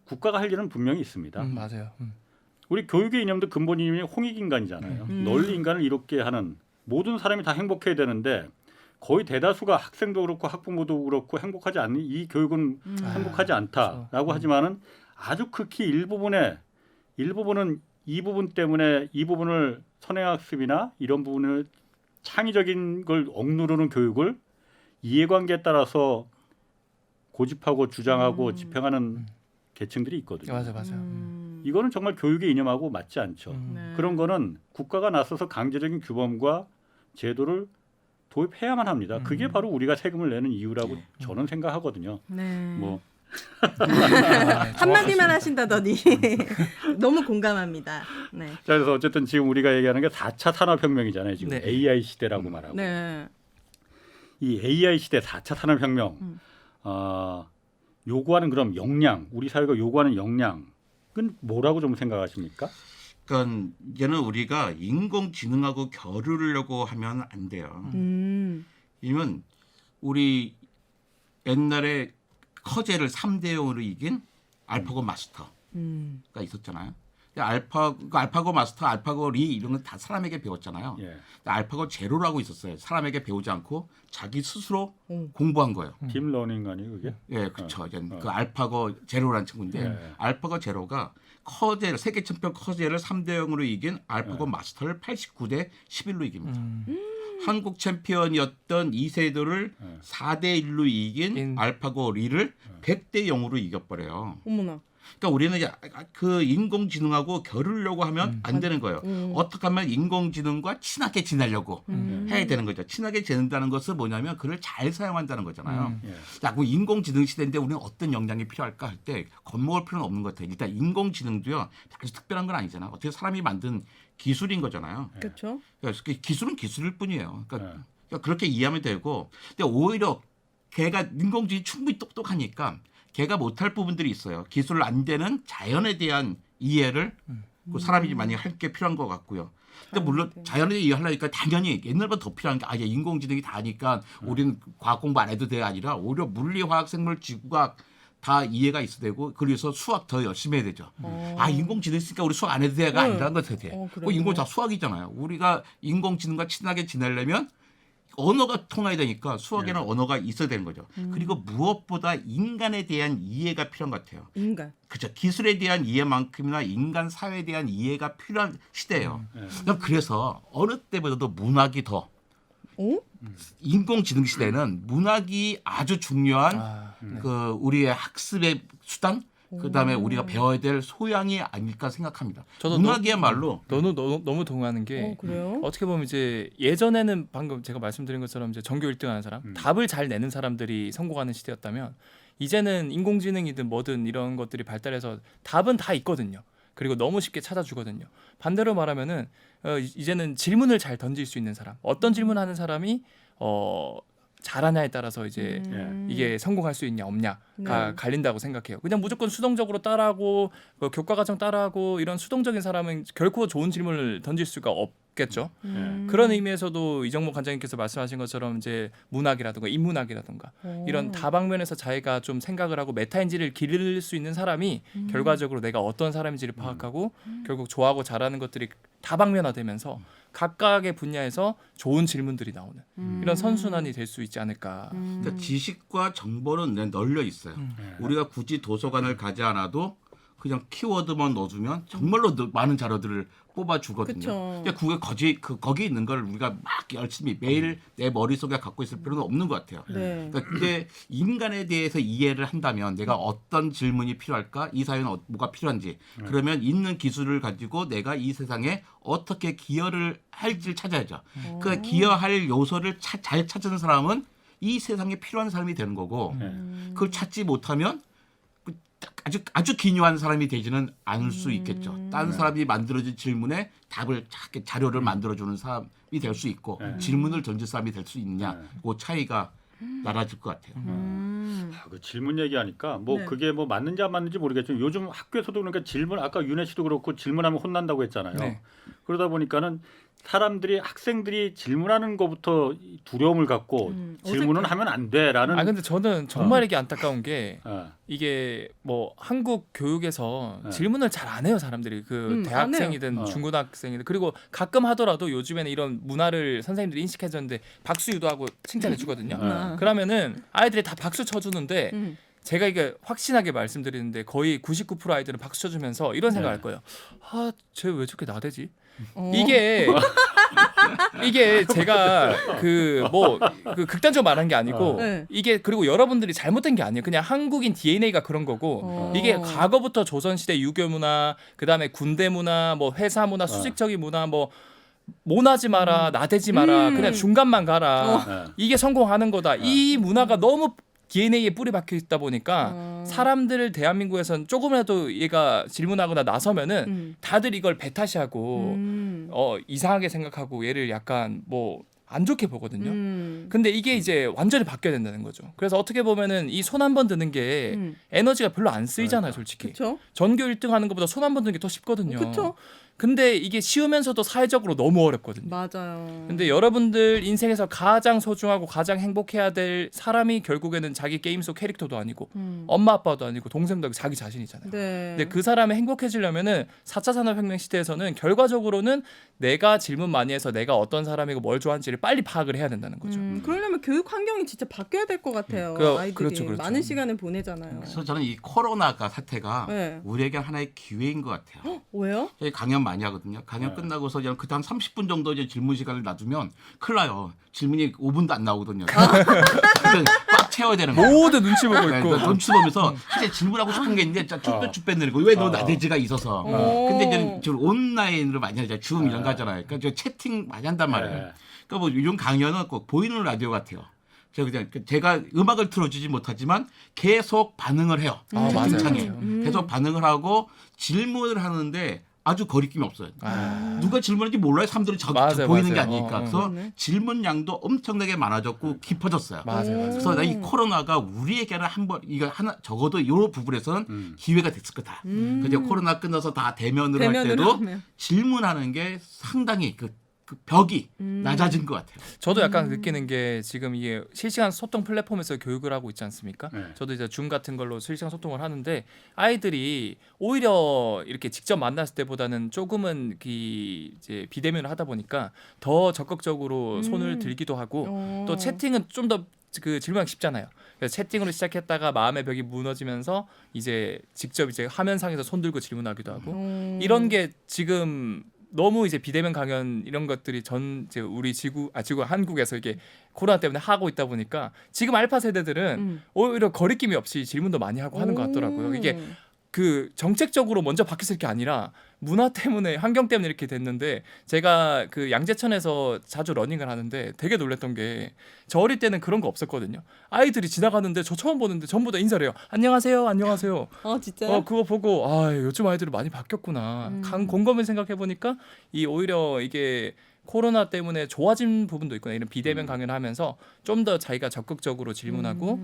Speaker 2: 국가가 할 일은 분명히 있습니다.
Speaker 4: 맞아요.
Speaker 2: 우리 교육의 이념도 근본 이념이 홍익인간이잖아요. 널리 인간을 이롭게 하는 모든 사람이 다 행복해야 되는데 거의 대다수가 학생도 그렇고 학부모도 그렇고 행복하지 않는 이 교육은 행복하지 않다라고 하지만은 아주 극히 일부분은 이 부분 때문에 이 부분을 선행학습이나 이런 부분을 창의적인 걸 억누르는 교육을 이해관계에 따라서 고집하고 주장하고 집행하는 계층들이 있거든요.
Speaker 4: 맞아요.
Speaker 2: 이거는 정말 교육의 이념하고 맞지 않죠.
Speaker 5: 네.
Speaker 2: 그런 거는 국가가 나서서 강제적인 규범과 제도를 도입해야만 합니다. 그게 바로 우리가 세금을 내는 이유라고 저는 생각하거든요.
Speaker 5: 네.
Speaker 2: 뭐
Speaker 5: 한마디만 하신다더니 너무 공감합니다. 네.
Speaker 2: 자, 그래서 어쨌든 지금 우리가 얘기하는 게 4차 산업혁명이잖아요. 지금
Speaker 4: 네.
Speaker 2: AI 시대라고 말하고
Speaker 5: 네.
Speaker 2: 이 AI 시대 4차 산업혁명 요구하는 그럼 역량, 우리 사회가 요구하는 역량은 뭐라고 좀 생각하십니까?
Speaker 3: 그러니까 얘는 우리가 인공지능하고 겨루려고 하면 안 돼요. 왜냐면 우리 옛날에 커제를 3대 0으로 이긴 알파고 마스터가 있었잖아요. 알파고 마스터, 알파고 리 이런 건 다 사람에게 배웠잖아요.
Speaker 2: 예.
Speaker 3: 알파고 제로라고 있었어요. 사람에게 배우지 않고 자기 스스로 공부한 거예요.
Speaker 2: 딥러닝 아니에요, 그게?
Speaker 3: 예, 그렇죠. 그 알파고 제로라는 친구인데
Speaker 2: 예.
Speaker 3: 알파고 제로가 커제를 세계 챔피언 커제를 3대 0으로 이긴 알파고 마스터를 89대 11로 이깁니다. 한국 챔피언이었던 이세돌을 4대 1로 이긴 알파고 리를 100대 0으로 이겨버려요.
Speaker 5: 어머나.
Speaker 3: 그러니까 우리는 이제 그 인공지능하고 겨루려고 하면 안 되는 거예요. 어떻게 하면 인공지능과 친하게 지내려고 해야 되는 거죠. 친하게 지낸다는 것은 뭐냐면 그를 잘 사용한다는 거잖아요.
Speaker 2: 예.
Speaker 3: 자, 그럼 인공지능 시대인데 우리는 어떤 역량이 필요할까 할 때 겁먹을 필요는 없는 것 같아요. 일단 인공지능도요. 아주 특별한 건 아니잖아. 어떻게 사람이 만든 기술인 거잖아요.
Speaker 5: 그렇죠.
Speaker 3: 그러니까 기술은 기술일 뿐이에요.
Speaker 2: 예.
Speaker 3: 그러니까 그렇게 이해하면 되고, 근데 오히려 걔가 인공지능이 충분히 똑똑하니까 걔가 못할 부분들이 있어요. 기술 안 되는 자연에 대한 이해를 그 사람이 많이 할 게 필요한 것 같고요. 근데 물론 자연에 대해 이해하려니까 당연히 옛날보다 더 필요한 게 아예 인공지능이 다 하니까 우리는 과학 공부 안 해도 돼가 아니라 오히려 물리, 화학, 생물, 지구과학 다 이해가 있어야 되고 그래서 수학 더 열심히 해야 되죠. 아 인공지능 있으니까 우리 수학 안 해도 돼가 아니라는 것 같아요.
Speaker 5: 그래요?
Speaker 3: 인공 다 수학이잖아요. 우리가 인공지능과 친하게 지내려면 언어가 통해야 되니까 수학에는 언어가 있어야 되는 거죠. 그리고 무엇보다 인간에 대한 이해가 필요한 것 같아요.
Speaker 5: 인간.
Speaker 3: 그렇죠. 기술에 대한 이해만큼이나 인간 사회에 대한 이해가 필요한 시대예요. 그래서 어느 때보다도 문학이 더
Speaker 5: 어?
Speaker 3: 인공지능 시대는 문학이 아주 중요한 그 우리의 학습의 수단, 그다음에 우리가 배워야 될 소양이 아닐까 생각합니다.
Speaker 4: 저도
Speaker 3: 문학이야말로
Speaker 4: 너무 동의하는 게
Speaker 5: 그래요?
Speaker 4: 어떻게 보면 이제 예전에는 방금 제가 말씀드린 것처럼 이제 전교 1등하는 사람, 답을 잘 내는 사람들이 성공하는 시대였다면 이제는 인공지능이든 뭐든 이런 것들이 발달해서 답은 다 있거든요. 그리고 너무 쉽게 찾아주거든요. 반대로 말하면은 이제는 질문을 잘 던질 수 있는 사람, 어떤 질문하는 사람이 잘하냐에 따라서 이제 이게 성공할 수 있냐 없냐가
Speaker 5: 네.
Speaker 4: 갈린다고 생각해요. 그냥 무조건 수동적으로 따라하고 교과 과정 따라하고 이런 수동적인 사람은 결코 좋은 질문을 던질 수가 없겠죠. 그런 의미에서도 이정목 관장님께서 말씀하신 것처럼 이제 문학이라든가 인문학이라든가 이런 다방면에서 자기가 좀 생각을 하고 메타인지를 기를 수 있는 사람이 결과적으로 내가 어떤 사람인지를 파악하고 결국 좋아하고 잘하는 것들이 다방면화되면서 각각의 분야에서 좋은 질문들이 나오는 이런 선순환이 될 수 있지 않을까.
Speaker 3: 그러니까 지식과 정보는 그냥 널려 있어요. 우리가 굳이 도서관을 가지 않아도 그냥 키워드만 넣어주면 정말로 많은 자료들을 뽑아주거든요.
Speaker 5: 그쵸.
Speaker 3: 근데 거기 있는 걸 우리가 막 열심히 매일 내 머릿속에 갖고 있을 필요는 없는 것 같아요.
Speaker 5: 네.
Speaker 3: 그러니까 근데 인간에 대해서 이해를 한다면 내가 어떤 질문이 필요할까? 이 사회는 뭐가 필요한지. 그러면 있는 기술을 가지고 내가 이 세상에 어떻게 기여를 할지를 찾아야죠. 그 기여할 요소를 잘 찾는 사람은 이 세상에 필요한 사람이 되는 거고 그걸 찾지 못하면 아주 기묘한 사람이 되지는 않을 수 있겠죠. 다른 사람이 만들어진 질문에 답을 자료를 만들어주는 사람이 될 수 있고 질문을 던질 사람이 될 수 있느냐 그 차이가 나눠질 것 같아요.
Speaker 2: 그 질문 얘기하니까 뭐
Speaker 5: 네.
Speaker 2: 그게 뭐 맞는지 안 맞는지 모르겠지만 요즘 학교에서도 그러니까 질문 아까 윤혜 씨도 그렇고 질문하면 혼난다고 했잖아요.
Speaker 4: 네.
Speaker 2: 그러다 보니까는 학생들이 질문하는 것부터 두려움을 갖고 질문은 하면 안 돼라는.
Speaker 4: 근데 저는 정말 이게 안타까운 게
Speaker 2: 어.
Speaker 4: 이게 뭐 한국 교육에서
Speaker 2: 네.
Speaker 4: 질문을 잘 안 해요 사람들이 그 대학생이든 중고등학생이든 그리고 가끔 하더라도 요즘에는 이런 문화를 선생님들이 인식해줬는데 박수 유도하고 칭찬해 주거든요. 그러면은 아이들이 다 박수 쳐주는데 제가 이게 확신하게 말씀드리는데 거의 99% 아이들은 박수 쳐주면서 이런 생각할 거예요. 쟤 왜 저렇게 나대지? 이게 제가 그 극단적으로 말한 게 아니고
Speaker 5: 네.
Speaker 4: 이게 그리고 여러분들이 잘못된 게 아니에요. 그냥 한국인 DNA가 그런 거고 이게 과거부터 조선시대 유교 문화, 그다음에 군대 문화, 뭐 회사 문화, 수직적인 문화, 뭐 모나지 마라, 나대지 마라, 그냥 중간만 가라. 이게 성공하는 거다. 이 문화가 너무 DNA에 뿌리 박혀 있다 보니까 사람들 대한민국에서는 조금이라도 얘가 질문하거나 나서면은 다들 이걸 배타시하고 이상하게 생각하고 얘를 약간 뭐 안 좋게 보거든요. 근데 이게 이제 완전히 바뀌어야 된다는 거죠. 그래서 어떻게 보면은 이 손 한 번 드는 게 에너지가 별로 안 쓰이잖아요, 솔직히.
Speaker 5: 그렇죠.
Speaker 4: 전교 1등 하는 것보다 손 한 번 드는 게 더 쉽거든요.
Speaker 5: 그쵸.
Speaker 4: 근데 이게 쉬우면서도 사회적으로 너무 어렵거든요.
Speaker 5: 맞아요.
Speaker 4: 근데 여러분들 인생에서 가장 소중하고 가장 행복해야 될 사람이 결국에는 자기 게임 속 캐릭터도 아니고 엄마 아빠도 아니고 동생도 아니고 자기 자신이잖아요.
Speaker 5: 네.
Speaker 4: 근데 그 사람이 행복해지려면은 4차 산업혁명 시대에서는 결과적으로는 내가 질문 많이 해서 내가 어떤 사람이고 뭘 좋아하는지를 빨리 파악을 해야 된다는 거죠.
Speaker 5: 그러려면 교육 환경이 진짜 바뀌어야 될 것 같아요. 아이들이
Speaker 4: 그렇죠.
Speaker 5: 많은 시간을 보내잖아요.
Speaker 3: 그래서 저는 이 코로나가 사태가
Speaker 5: 네.
Speaker 3: 우리에게 하나의 기회인 것 같아요.
Speaker 5: 왜요?
Speaker 3: 저희 강연 많이 하거든요. 강연 끝나고서 그냥 그다음 30분 정도 이제 질문 시간을 놔두면 큰일 나요. 질문이 5분도 안 나오거든요. 꽉 채워야 되는 거야.
Speaker 4: 모두 눈치 보고
Speaker 3: 네,
Speaker 4: 있고.
Speaker 3: 눈치 보면서 실제 질문하고 싶은 게 있는데 쭈뼛쭈뼛 내리고 왜 너 나대지가 있어서. 근데 이제 좀 온라인으로 많이 하잖아요. 줌 이런 거 하잖아요. 그러니까 저 채팅 많이 한단 말이에요.
Speaker 2: 네.
Speaker 3: 그러니까 뭐 이런 강연은 꼭 보이는 라디오 같아요. 제가 음악을 틀어주지 못하지만 계속 반응을 해요.
Speaker 4: 맞아요.
Speaker 3: 채팅창에
Speaker 4: 맞아요.
Speaker 3: 계속 반응을 하고 질문을 하는데 아주 거리낌이 없어요.
Speaker 4: 아.
Speaker 3: 누가 질문인지 몰라요. 사람들이
Speaker 4: 맞아요,
Speaker 3: 보이는 게
Speaker 4: 맞아요.
Speaker 3: 아니니까. 그래서 질문량도 엄청나게 많아졌고 깊어졌어요.
Speaker 4: 맞아요.
Speaker 3: 그래서 나 이 코로나가 우리에게는 한번 이거 하나 적어도 이 부분에서는 기회가 됐을 거다. 이제 코로나 끝나서 다 대면으로 할 때도
Speaker 5: 하면.
Speaker 3: 질문하는 게 상당히 그 벽이 낮아진 것 같아요.
Speaker 4: 저도 약간 느끼는 게 지금 이게 실시간 소통 플랫폼에서 교육을 하고 있지 않습니까?
Speaker 2: 네.
Speaker 4: 저도 이제 줌 같은 걸로 실시간 소통을 하는데 아이들이 오히려 이렇게 직접 만났을 때보다는 조금은 이제 비대면을 하다 보니까 더 적극적으로 손을 들기도 하고 또 채팅은 좀 더 그 질문하기 쉽잖아요. 그래서 채팅으로 시작했다가 마음의 벽이 무너지면서 이제 직접 이제 화면상에서 손 들고 질문하기도 하고 이런 게 지금 너무 이제 비대면 강연 이런 것들이 이제 우리 지구 한국에서 이게 코로나 때문에 하고 있다 보니까 지금 알파 세대들은 오히려 거리낌이 없이 질문도 많이 하고 하는 것 같더라고요. 이게 그 정책적으로 먼저 바뀌었을 게 아니라 문화 때문에 환경 때문에 이렇게 됐는데 제가 그 양재천에서 자주 러닝을 하는데 되게 놀랬던 게 저 어릴 때는 그런 거 없었거든요. 아이들이 지나가는데 저 처음 보는데 전부 다 인사를 해요. 안녕하세요, 안녕하세요.
Speaker 5: 진짜요?
Speaker 4: 그거 보고 요즘 아이들은 많이 바뀌었구나. 곰곰이 생각해 보니까 오히려 이게 코로나 때문에 좋아진 부분도 있구나. 이런 비대면 강연을 하면서 좀 더 자기가 적극적으로 질문하고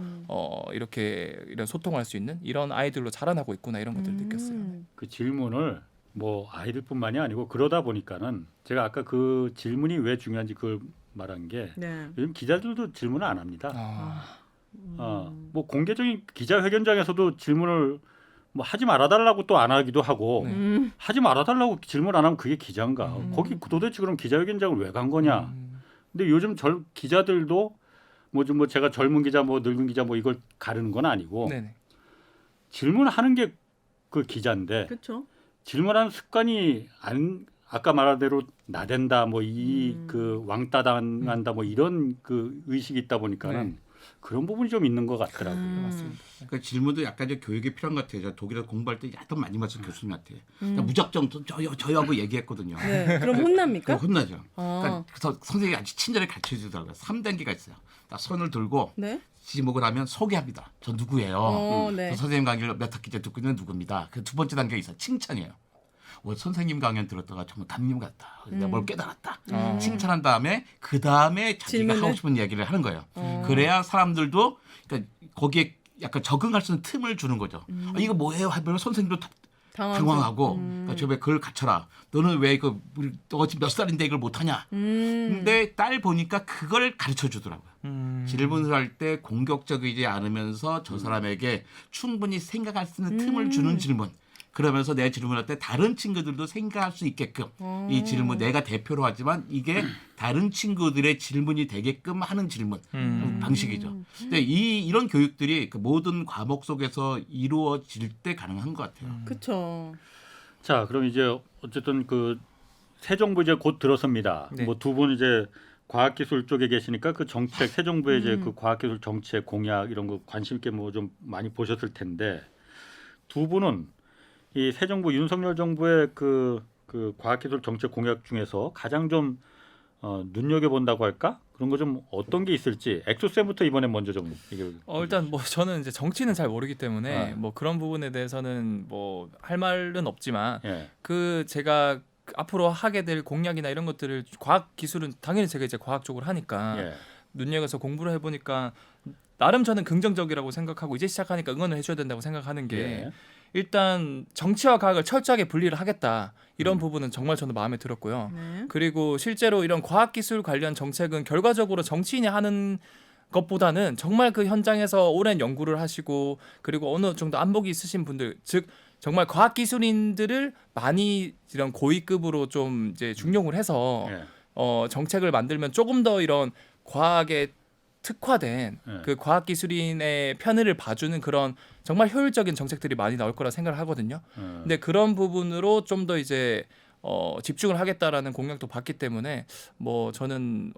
Speaker 4: 이렇게 이런 소통할 수 있는 이런 아이들로 자라나고 있구나 이런 것들을 느꼈어요.
Speaker 2: 그 질문을 뭐 아이들뿐만이 아니고 그러다 보니까는 제가 아까 그 질문이 왜 중요한지 그걸 말한 게
Speaker 5: 네.
Speaker 2: 요즘 기자들도 질문을 안 합니다.
Speaker 4: 아,
Speaker 2: 뭐 공개적인 기자회견장에서도 질문을 뭐 하지 말아달라고 또 안 하기도 하고
Speaker 4: 네.
Speaker 2: 하지 말아달라고 질문 안 하면 그게 기자인가? 거기 도대체 그럼 기자회견장을 왜 간 거냐? 근데 요즘 기자들도 뭐 제가 젊은 기자 뭐 늙은 기자 뭐 이걸 가르는 건 아니고
Speaker 4: 네네.
Speaker 2: 질문하는 게 그 기자인데
Speaker 5: 그렇죠.
Speaker 2: 질문하는 습관이 아까 말한 대로 나댄다 뭐 이 그 왕따 당한다 뭐 이런 그 의식이 있다 보니까는 그런 부분이 좀 있는 것 같더라고요.
Speaker 4: 맞습니다.
Speaker 3: 그러니까 질문도 약간 좀 교육이 필요한 것 같아요. 제가 독일에서 공부할 때 약간 많이 맞은 교수님한테 무작정 저하고 얘기했거든요.
Speaker 5: 네. 그럼 혼납니까?
Speaker 3: 그럼 혼나죠. 그러니까 그래서 선생님이 아주 친절히 가르쳐 주더라고요. 3단계가 있어요. 딱 손을 들고
Speaker 5: 네.
Speaker 3: 지목을 하면 소개합니다. 저 누구예요?
Speaker 5: 네.
Speaker 3: 저 선생님 강의를 몇 학기째 듣고 있는 누구입니다. 그 두 번째 단계가 있어요. 칭찬이에요. 선생님 강연 들었다가 정말 담임 같다. 내가 뭘 깨달았다. 칭찬한 다음에 그 다음에 자기가
Speaker 5: 질문을?
Speaker 3: 하고 싶은 얘기를 하는 거예요. 그래야 사람들도 그러니까 거기에 약간 적응할 수 있는 틈을 주는 거죠. 이거 뭐예요? 하면 선생님도 당황하고 그러니까 저왜 그걸 갖춰라. 너는 왜 너 지금 몇 살인데 이걸 못하냐. 근데 딸 보니까 그걸 가르쳐 주더라고요. 질문을 할 때 공격적이지 않으면서 저 사람에게 충분히 생각할 수 있는 틈을 주는 질문. 그러면서 내 질문할 때 다른 친구들도 생각할 수 있게끔 이 질문 내가 대표로 하지만 이게 다른 친구들의 질문이 되게끔 하는 질문 방식이죠. 근데 이런 교육들이 그 모든 과목 속에서 이루어질 때 가능한 것 같아요.
Speaker 5: 그렇죠.
Speaker 2: 자, 그럼 이제 어쨌든 그 새 정부 이제 곧 들어섭니다.
Speaker 4: 네.
Speaker 2: 뭐 두 분 이제 과학기술 쪽에 계시니까 그 정책 새 정부의 이제 그 과학기술 정책 공약 이런 거 관심 있게 뭐 좀 많이 보셨을 텐데 두 분은 이 새 정부 윤석열 정부의 그 과학기술 정책 공약 중에서 가장 좀 눈여겨 본다고 할까? 그런 거 좀 어떤 게 있을지 엑소쌤부터 이번에 먼저 좀
Speaker 4: 일단 뭐 저는 이제 정치는 잘 모르기 때문에
Speaker 2: 아.
Speaker 4: 뭐 그런 부분에 대해서는 뭐 할 말은 없지만
Speaker 2: 예.
Speaker 4: 제가 앞으로 하게 될 공약이나 이런 것들을 과학 기술은 당연히 제가 이제 과학 쪽으로 하니까
Speaker 2: 예.
Speaker 4: 눈여겨서 공부를 해보니까 나름 저는 긍정적이라고 생각하고 이제 시작하니까 응원을 해줘야 된다고 생각하는 게
Speaker 2: 예.
Speaker 4: 일단 정치와 과학을 철저하게 분리를 하겠다 이런 부분은 정말 저는 마음에 들었고요.
Speaker 5: 네.
Speaker 4: 그리고 실제로 이런 과학기술 관련 정책은 결과적으로 정치인이 하는 것보다는 정말 그 현장에서 오랜 연구를 하시고 그리고 어느 정도 안목이 있으신 분들 즉 정말 과학기술인들을 많이 이런 고위급으로 좀 이제 중용을 해서
Speaker 2: 예.
Speaker 4: 정책을 만들면 조금 더 이런 과학에 특화된
Speaker 2: 네.
Speaker 4: 그 과학기술인의 편을 봐주는 그런 정말 효율적인 정책들이 많이 나올 거라 생각을 하거든요. 근데 그런 부분으로 좀 더 이제 집중을 하겠다라는 공약도 봤기 때문에 뭐 저는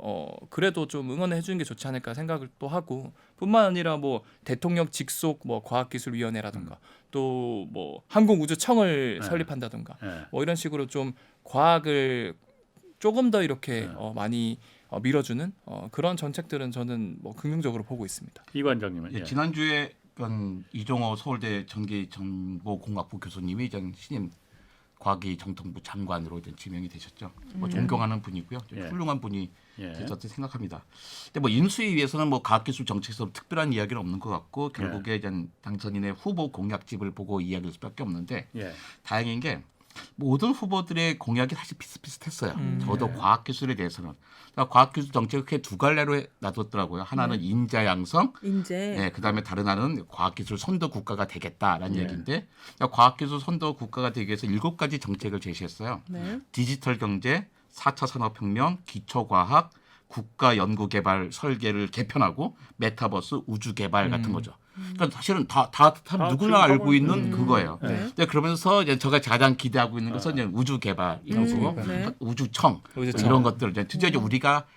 Speaker 4: 그래도 좀 응원해 주는 게 좋지 않을까 생각을 또 하고 뿐만 아니라 뭐 대통령 직속 뭐 과학기술위원회라든가 또 뭐 항공우주청을
Speaker 2: 네.
Speaker 4: 설립한다든가
Speaker 2: 예.
Speaker 4: 뭐 이런 식으로 좀 과학을 조금 더 이렇게 많이 밀어주는 그런 정책들은 저는 뭐 긍정적으로 보고 있습니다.
Speaker 2: 이 관장님은
Speaker 3: 예, 지난주에 이종호 서울대 전기정보공학부 교수님이 이제 신임 과기정통부 장관으로 이제 지명이 되셨죠. 뭐 존경하는 분이고요. 좀
Speaker 2: 예.
Speaker 3: 훌륭한 분이
Speaker 2: 예.
Speaker 3: 되셨다고 생각합니다. 근데 뭐 인수위 위해서는 뭐 과학기술 정책에서 특별한 이야기는 없는 것 같고 결국에 이제 당선인의 후보 공약집을 보고 이야기할 수밖에 없는데
Speaker 2: 예.
Speaker 3: 다행인 게 모든 후보들의 공약이 사실 비슷비슷했어요. 적어도
Speaker 2: 네.
Speaker 3: 과학기술에 대해서는. 그러니까 과학기술 정책을 크게 두 갈래로 놔뒀더라고요. 하나는 인자양성,
Speaker 5: 인재.
Speaker 3: 네, 그다음에 다른 하나는 과학기술 선도 국가가 되겠다라는
Speaker 2: 네.
Speaker 3: 얘기인데 그러니까 과학기술 선도 국가가 되기 위해서 7가지 정책을 제시했어요.
Speaker 5: 네.
Speaker 3: 디지털 경제, 4차 산업혁명, 기초과학, 국가연구개발 설계를 개편하고 메타버스, 우주개발 같은 거죠. 그러니까 사실은 다 누구나
Speaker 2: 지금
Speaker 3: 알고
Speaker 2: 하고
Speaker 3: 있는
Speaker 2: 있는
Speaker 3: 그거예요.
Speaker 5: 네.
Speaker 3: 근데 그러면서 이제 제가 가장 기대하고 있는 것은 이제 우주개발이라고
Speaker 5: 네.
Speaker 3: 우주청
Speaker 4: 우주청.
Speaker 3: 이런 것들 이제 드디어 이제 우리가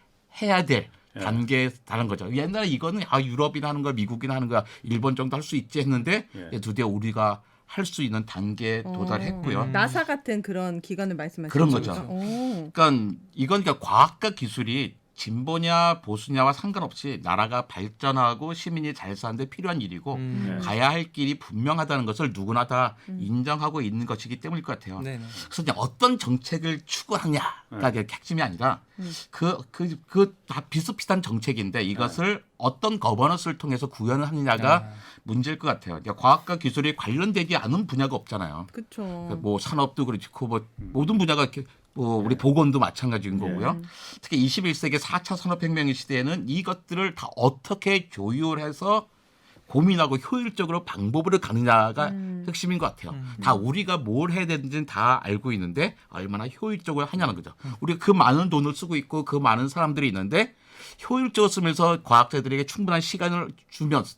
Speaker 3: 해야 될 단계에 다른 거죠. 옛날에 이거는 유럽이나 하는 거야, 미국이나 하는 거야, 일본 정도 할 수 있지 했는데
Speaker 2: 예.
Speaker 3: 이제 드디어 우리가 할 수 있는 단계에 도달했고요.
Speaker 5: 나사 같은 그런 기관을 말씀하시는
Speaker 3: 그런 거죠.
Speaker 5: 오.
Speaker 3: 그러니까 이건 그러니까 과학과 기술이 진보냐 보수냐와 상관없이 나라가 발전하고 시민이 잘 사는데 필요한 일이고
Speaker 2: 네.
Speaker 3: 가야 할 길이 분명하다는 것을 누구나 다 인정하고 있는 것이기 때문일 것 같아요.
Speaker 4: 네네.
Speaker 3: 그래서 이제 어떤 정책을 추구하냐가 이게 핵심이 아니라 그 다 비슷비슷한 정책인데 이것을 어떤 거버넌스를 통해서 구현을 하느냐가 문제일 것 같아요. 그러니까 과학과 기술이 관련되지 않은 분야가 없잖아요.
Speaker 5: 그렇죠.
Speaker 3: 뭐 산업도 그렇고 뭐 모든 분야가 이렇게 뭐 우리 보건도 마찬가지인 거고요. 특히 21세기 4차 산업혁명의 시대에는 이것들을 다 어떻게 조율해서 고민하고 효율적으로 방법으로 가느냐가 핵심인 것 같아요. 다 우리가 뭘 해야 되는지는 다 알고 있는데 얼마나 효율적으로 하냐는 거죠. 우리가 그 많은 돈을 쓰고 있고 그 많은 사람들이 있는데 효율적으로 쓰면서 과학자들에게 충분한 시간을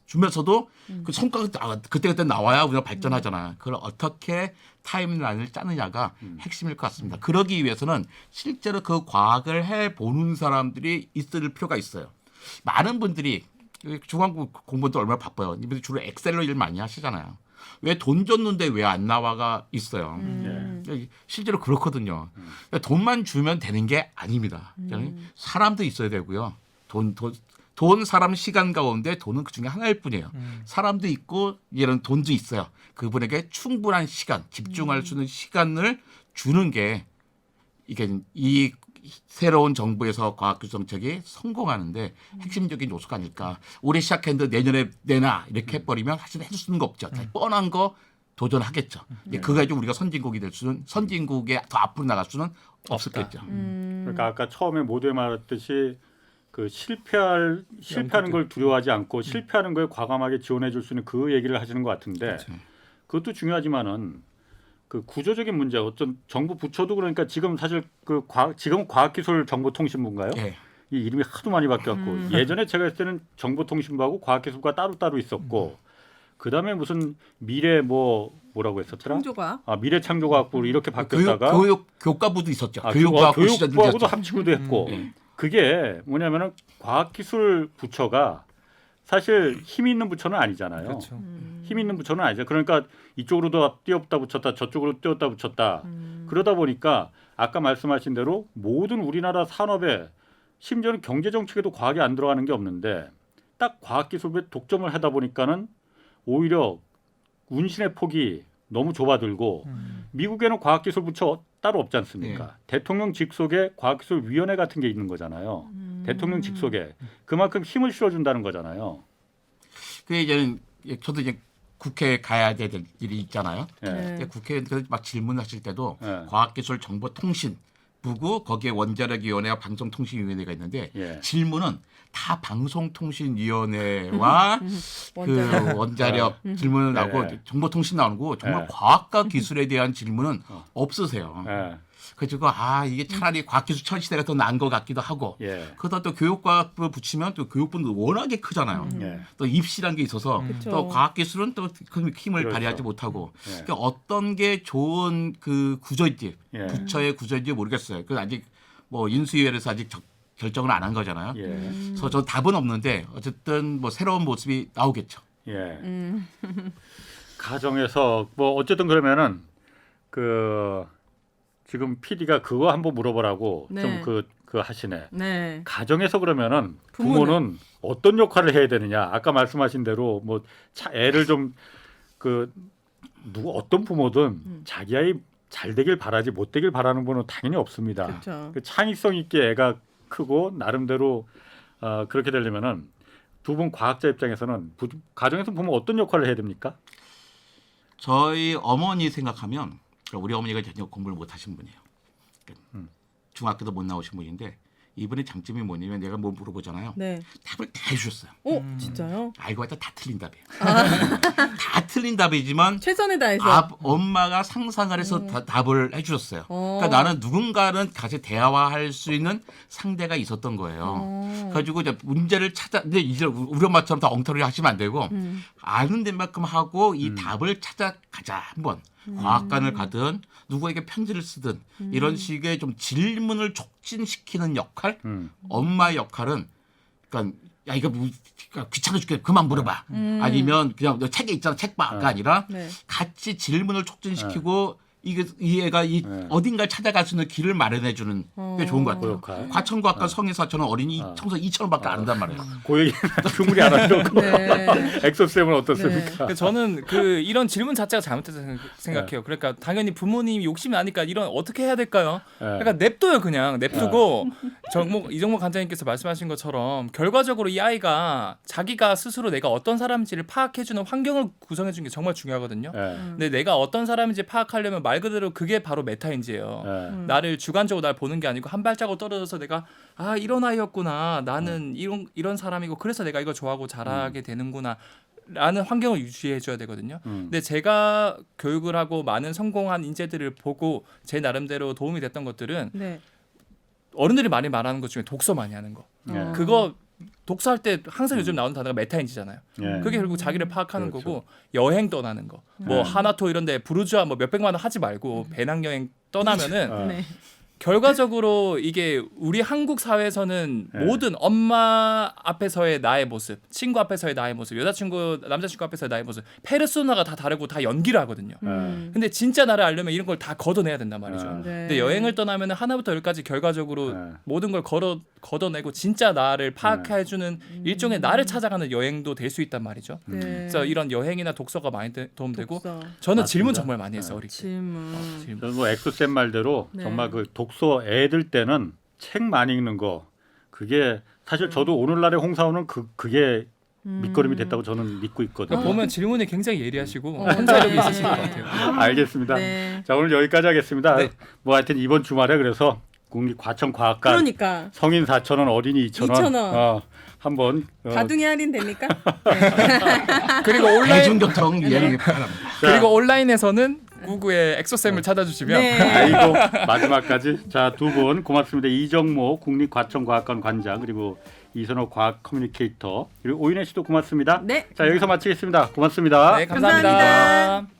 Speaker 3: 주면서도 그 성과가 그때그때 나와야 우리가 발전하잖아요. 그걸 어떻게 타임라인을 짜느냐가 핵심일 것 같습니다. 그러기 위해서는 실제로 그 과학을 해보는 사람들이 있을 필요가 있어요. 많은 분들이 중앙고 공부도 얼마나 바빠요. 이분들 주로 엑셀로 일 많이 하시잖아요. 왜 돈 줬는데 왜 안 나와가 있어요. 실제로 그렇거든요. 돈만 주면 되는 게 아닙니다. 사람도 있어야 되고요. 돈, 사람, 시간 가운데 돈은 그 중에 하나일 뿐이에요. 사람도 있고 이런 돈도 있어요. 그분에게 충분한 시간, 집중할 수 있는 시간을 주는 게 이게 이 새로운 정부에서 과학기술 정책이 성공하는데 핵심적인 요소가 아닐까. 올해 시작했는데 내년에 내나 이렇게 해버리면 사실 해줄 수 있는 거 없죠. 뻔한 거 도전하겠죠. 그거 가지고 우리가 선진국이 될 수는 선진국에 더 앞으로 나갈 수는 없었겠죠.
Speaker 2: 그러니까 아까 처음에 모두에 말했듯이 그 실패하는 걸 두려워하지 않고 실패하는 걸 과감하게 지원해 줄 수 있는 그 얘기를 하시는 것 같은데
Speaker 3: 그렇죠.
Speaker 2: 그것도 중요하지만은 그 구조적인 문제 어떤 정부 부처도 그러니까 지금 사실 지금 과학기술정보통신부인가요?
Speaker 3: 예.
Speaker 2: 이 이름이 하도 많이 바뀌었고 예전에 제가 했을 때는 정보통신부하고 과학기술부가 따로 있었고 그다음에 무슨 뭐라고 했었더라?
Speaker 5: 창조과학.
Speaker 2: 미래창조과학부 이렇게 바뀌었다가
Speaker 3: 교과부도 있었죠.
Speaker 2: 교육부하고도 합치고도 했고
Speaker 3: 네.
Speaker 2: 그게 뭐냐면은 과학기술 부처가 사실 힘 있는 부처는 아니잖아요.
Speaker 4: 그렇죠.
Speaker 2: 힘 있는 부처는 아니죠. 그러니까 이쪽으로도 띄었다 붙였다 저쪽으로 띄었다 붙였다. 그러다 보니까 아까 말씀하신 대로 모든 우리나라 산업에 심지어는 경제정책에도 과학이 안 들어가는 게 없는데 딱 과학기술부에 독점을 하다 보니까는 오히려 운신의 폭이 너무 좁아들고 미국에는 과학기술 부처 따로 없지 않습니까? 대통령 직속에 과학기술위원회 같은 게 있는 거잖아요. 대통령 직속에 그만큼 힘을 실어준다는 거잖아요.
Speaker 3: 그 이제 저도 이제 국회에 가야 될 일이 있잖아요.
Speaker 2: 예.
Speaker 3: 국회의원들 막 질문하실 때도
Speaker 2: 예.
Speaker 3: 과학기술정보통신부고 거기에 원자력위원회와 방송통신위원회가 있는데
Speaker 2: 예.
Speaker 3: 질문은 다 방송통신위원회와 그 원자력 질문을 나오고
Speaker 2: 예.
Speaker 3: 정보통신 나오는 거 정말
Speaker 2: 예.
Speaker 3: 과학과 기술에 대한 질문은 없으세요.
Speaker 2: 예.
Speaker 3: 그래가지고 이게 차라리 과학기술 첨시대가 더 나은 것 같기도 하고
Speaker 2: 예.
Speaker 3: 그러다 또 교육과학부 붙이면 또 교육부는 워낙에 크잖아요.
Speaker 2: 예.
Speaker 3: 또 입시라는 게 있어서
Speaker 5: 그쵸.
Speaker 3: 또 과학기술은 또 그 힘을
Speaker 2: 그렇죠.
Speaker 3: 발휘하지 못하고
Speaker 2: 예.
Speaker 3: 그러니까 어떤 게 좋은 그 구조인지
Speaker 2: 예.
Speaker 3: 부처의 구조인지 모르겠어요. 그 아직 뭐 인수위원회에서 아직 결정을 안 한 거잖아요.
Speaker 2: 예.
Speaker 3: 그래서 저 답은 없는데 어쨌든 뭐 새로운 모습이 나오겠죠.
Speaker 2: 예. 가정에서 뭐 어쨌든 그러면은 그 지금 PD가 그거 한번 물어보라고
Speaker 5: 네.
Speaker 2: 좀 그 하시네.
Speaker 5: 네.
Speaker 2: 가정에서 그러면은
Speaker 5: 부모는?
Speaker 2: 부모는 어떤 역할을 해야 되느냐? 아까 말씀하신 대로 뭐 애를 좀 그 어떤 부모든 자기 아이 잘 되길 바라지 못 되길 바라는 분은 당연히 없습니다.
Speaker 5: 그렇죠.
Speaker 2: 그 창의성 있게 애가 크고 나름대로 그렇게 되려면은 두 분 과학자 입장에서는 가정에서 보면 어떤 역할을 해야 됩니까?
Speaker 3: 저희 어머니 생각하면 우리 어머니가 전혀 공부를 못 하신 분이에요. 중학교도 못 나오신 분인데 이분의 장점이 뭐냐면 내가 뭐 물어보잖아요.
Speaker 5: 네.
Speaker 3: 답을 다 해주셨어요.
Speaker 5: 진짜요?
Speaker 3: 알고 봤자 다 틀린 답이에요. 다 틀린 답이지만
Speaker 5: 최선을 다해서.
Speaker 3: 엄마가 상상을 해서 답을 해주셨어요. 그러니까 나는 누군가는 같이 대화할 수 있는 상대가 있었던 거예요. 그래가지고 이제 문제를 근데 이제 우리 엄마처럼 다 엉터리 하시면 안 되고 아는 데만큼 하고 이 답을 찾아가자 한번. 과학관을 가든 누구에게 편지를 쓰든 이런 식의 좀 질문을 촉진시키는 역할, 엄마의 역할은 그러니까 야 이거 뭐, 귀찮아 죽게 그만 물어봐. 아니면 그냥 너 책에 있잖아 책 봐가 아니라
Speaker 5: 네.
Speaker 3: 같이 질문을 촉진시키고 이 애가 어딘가를 찾아갈 수 있는 길을 마련해 주는 게 좋은 것 같아요.
Speaker 2: 역할.
Speaker 3: 과천과학과 성인사천은 어린이 청소 2,000원밖에 안 한단 말이에요.
Speaker 2: 그 얘기는 충분히 알아들었고
Speaker 5: 네.
Speaker 2: 엑소쌤은 어떻습니까?
Speaker 4: 그러니까 저는 이런 질문 자체가 잘못됐다고 생각해요. 그러니까 당연히 부모님이 욕심이 나니까 이런 어떻게 해야 될까요? 그러니까 냅둬요 그냥 냅두고 이정목 간장님께서 말씀하신 것처럼 결과적으로 이 아이가 자기가 스스로 내가 어떤 사람인지를 파악해주는 환경을 구성해주는 게 정말 중요하거든요. 근데 내가 어떤 사람인지 파악하려면 말 그대로 그게 바로 메타인지예요. 나를 주관적으로 날 보는 게 아니고 한 발자국 떨어져서 내가 이런 아이였구나. 나는 이런 사람이고 그래서 내가 이걸 좋아하고 잘하게 되는구나. 라는 환경을 유지해줘야 되거든요. 근데 제가 교육을 하고 많은 성공한 인재들을 보고 제 나름대로 도움이 됐던 것들은
Speaker 5: 네.
Speaker 4: 어른들이 많이 말하는 것 중에 독서 많이 하는 거.
Speaker 2: 예.
Speaker 4: 그거 독서할 때 항상 요즘 나오는 단어가 메타인지잖아요.
Speaker 2: 예.
Speaker 4: 그게 결국 자기를 파악하는
Speaker 2: 그렇죠.
Speaker 4: 거고 여행 떠나는 거. 뭐
Speaker 2: 네.
Speaker 4: 하나토 이런데 부르주아 뭐 몇백만 원 하지 말고 배낭여행 떠나면은
Speaker 5: 네.
Speaker 4: 결과적으로 이게 우리 한국 사회에서는
Speaker 2: 네.
Speaker 4: 모든 엄마 앞에서의 나의 모습, 친구 앞에서의 나의 모습, 여자친구, 남자친구 앞에서의 나의 모습, 페르소나가 다 다르고 다 연기를 하거든요. 근데 진짜 나를 알려면 이런 걸 다 걷어내야 된단 말이죠.
Speaker 2: 네.
Speaker 4: 근데 여행을 떠나면 하나부터 열까지 결과적으로
Speaker 2: 네.
Speaker 4: 모든 걸 걷어내고 진짜 나를 파악해주는 일종의 나를 찾아가는 여행도 될 수 있단 말이죠.
Speaker 5: 네.
Speaker 4: 그래서 이런 여행이나 독서가 많이 도움되고
Speaker 5: 독서.
Speaker 4: 저는
Speaker 2: 맞습니다.
Speaker 4: 질문 정말 많이 했어요. 어릴 때.
Speaker 5: 질문.
Speaker 4: 질문.
Speaker 2: 저는 뭐 엑소쌤 말대로
Speaker 5: 네.
Speaker 2: 정말 그 독서 애들 때는 책 많이 읽는 거 그게 사실 저도 오늘날의 홍사원은 그게 밑거름이 됐다고 저는 믿고 있거든요.
Speaker 4: 그러니까 보면 질문이 굉장히 예리하시고 현자력이 있으신 것 같아요.
Speaker 2: 알겠습니다.
Speaker 5: 네.
Speaker 2: 자 오늘 여기까지 하겠습니다.
Speaker 4: 네.
Speaker 2: 뭐 하여튼 이번 주말에 그래서 국립과천과학관
Speaker 5: 그러니까
Speaker 2: 성인 4,000원 어린이 2,000원
Speaker 5: 2,000원.
Speaker 2: 한번
Speaker 5: 가등이 할인 됩니까?
Speaker 4: 그리고 온라인
Speaker 3: 대중교통 이해를 바랍니다.
Speaker 4: 그리고 온라인에서는 구구의 엑소쌤을 찾아주시면
Speaker 5: 네.
Speaker 2: 아이고 마지막까지 자 두 분 고맙습니다. 이정모 국립과천과학관 관장 그리고 이선호 과학 커뮤니케이터 그리고 오인혜 씨도 고맙습니다.
Speaker 5: 네.
Speaker 2: 자 여기서 마치겠습니다. 고맙습니다.
Speaker 4: 네, 감사합니다.
Speaker 5: 감사합니다.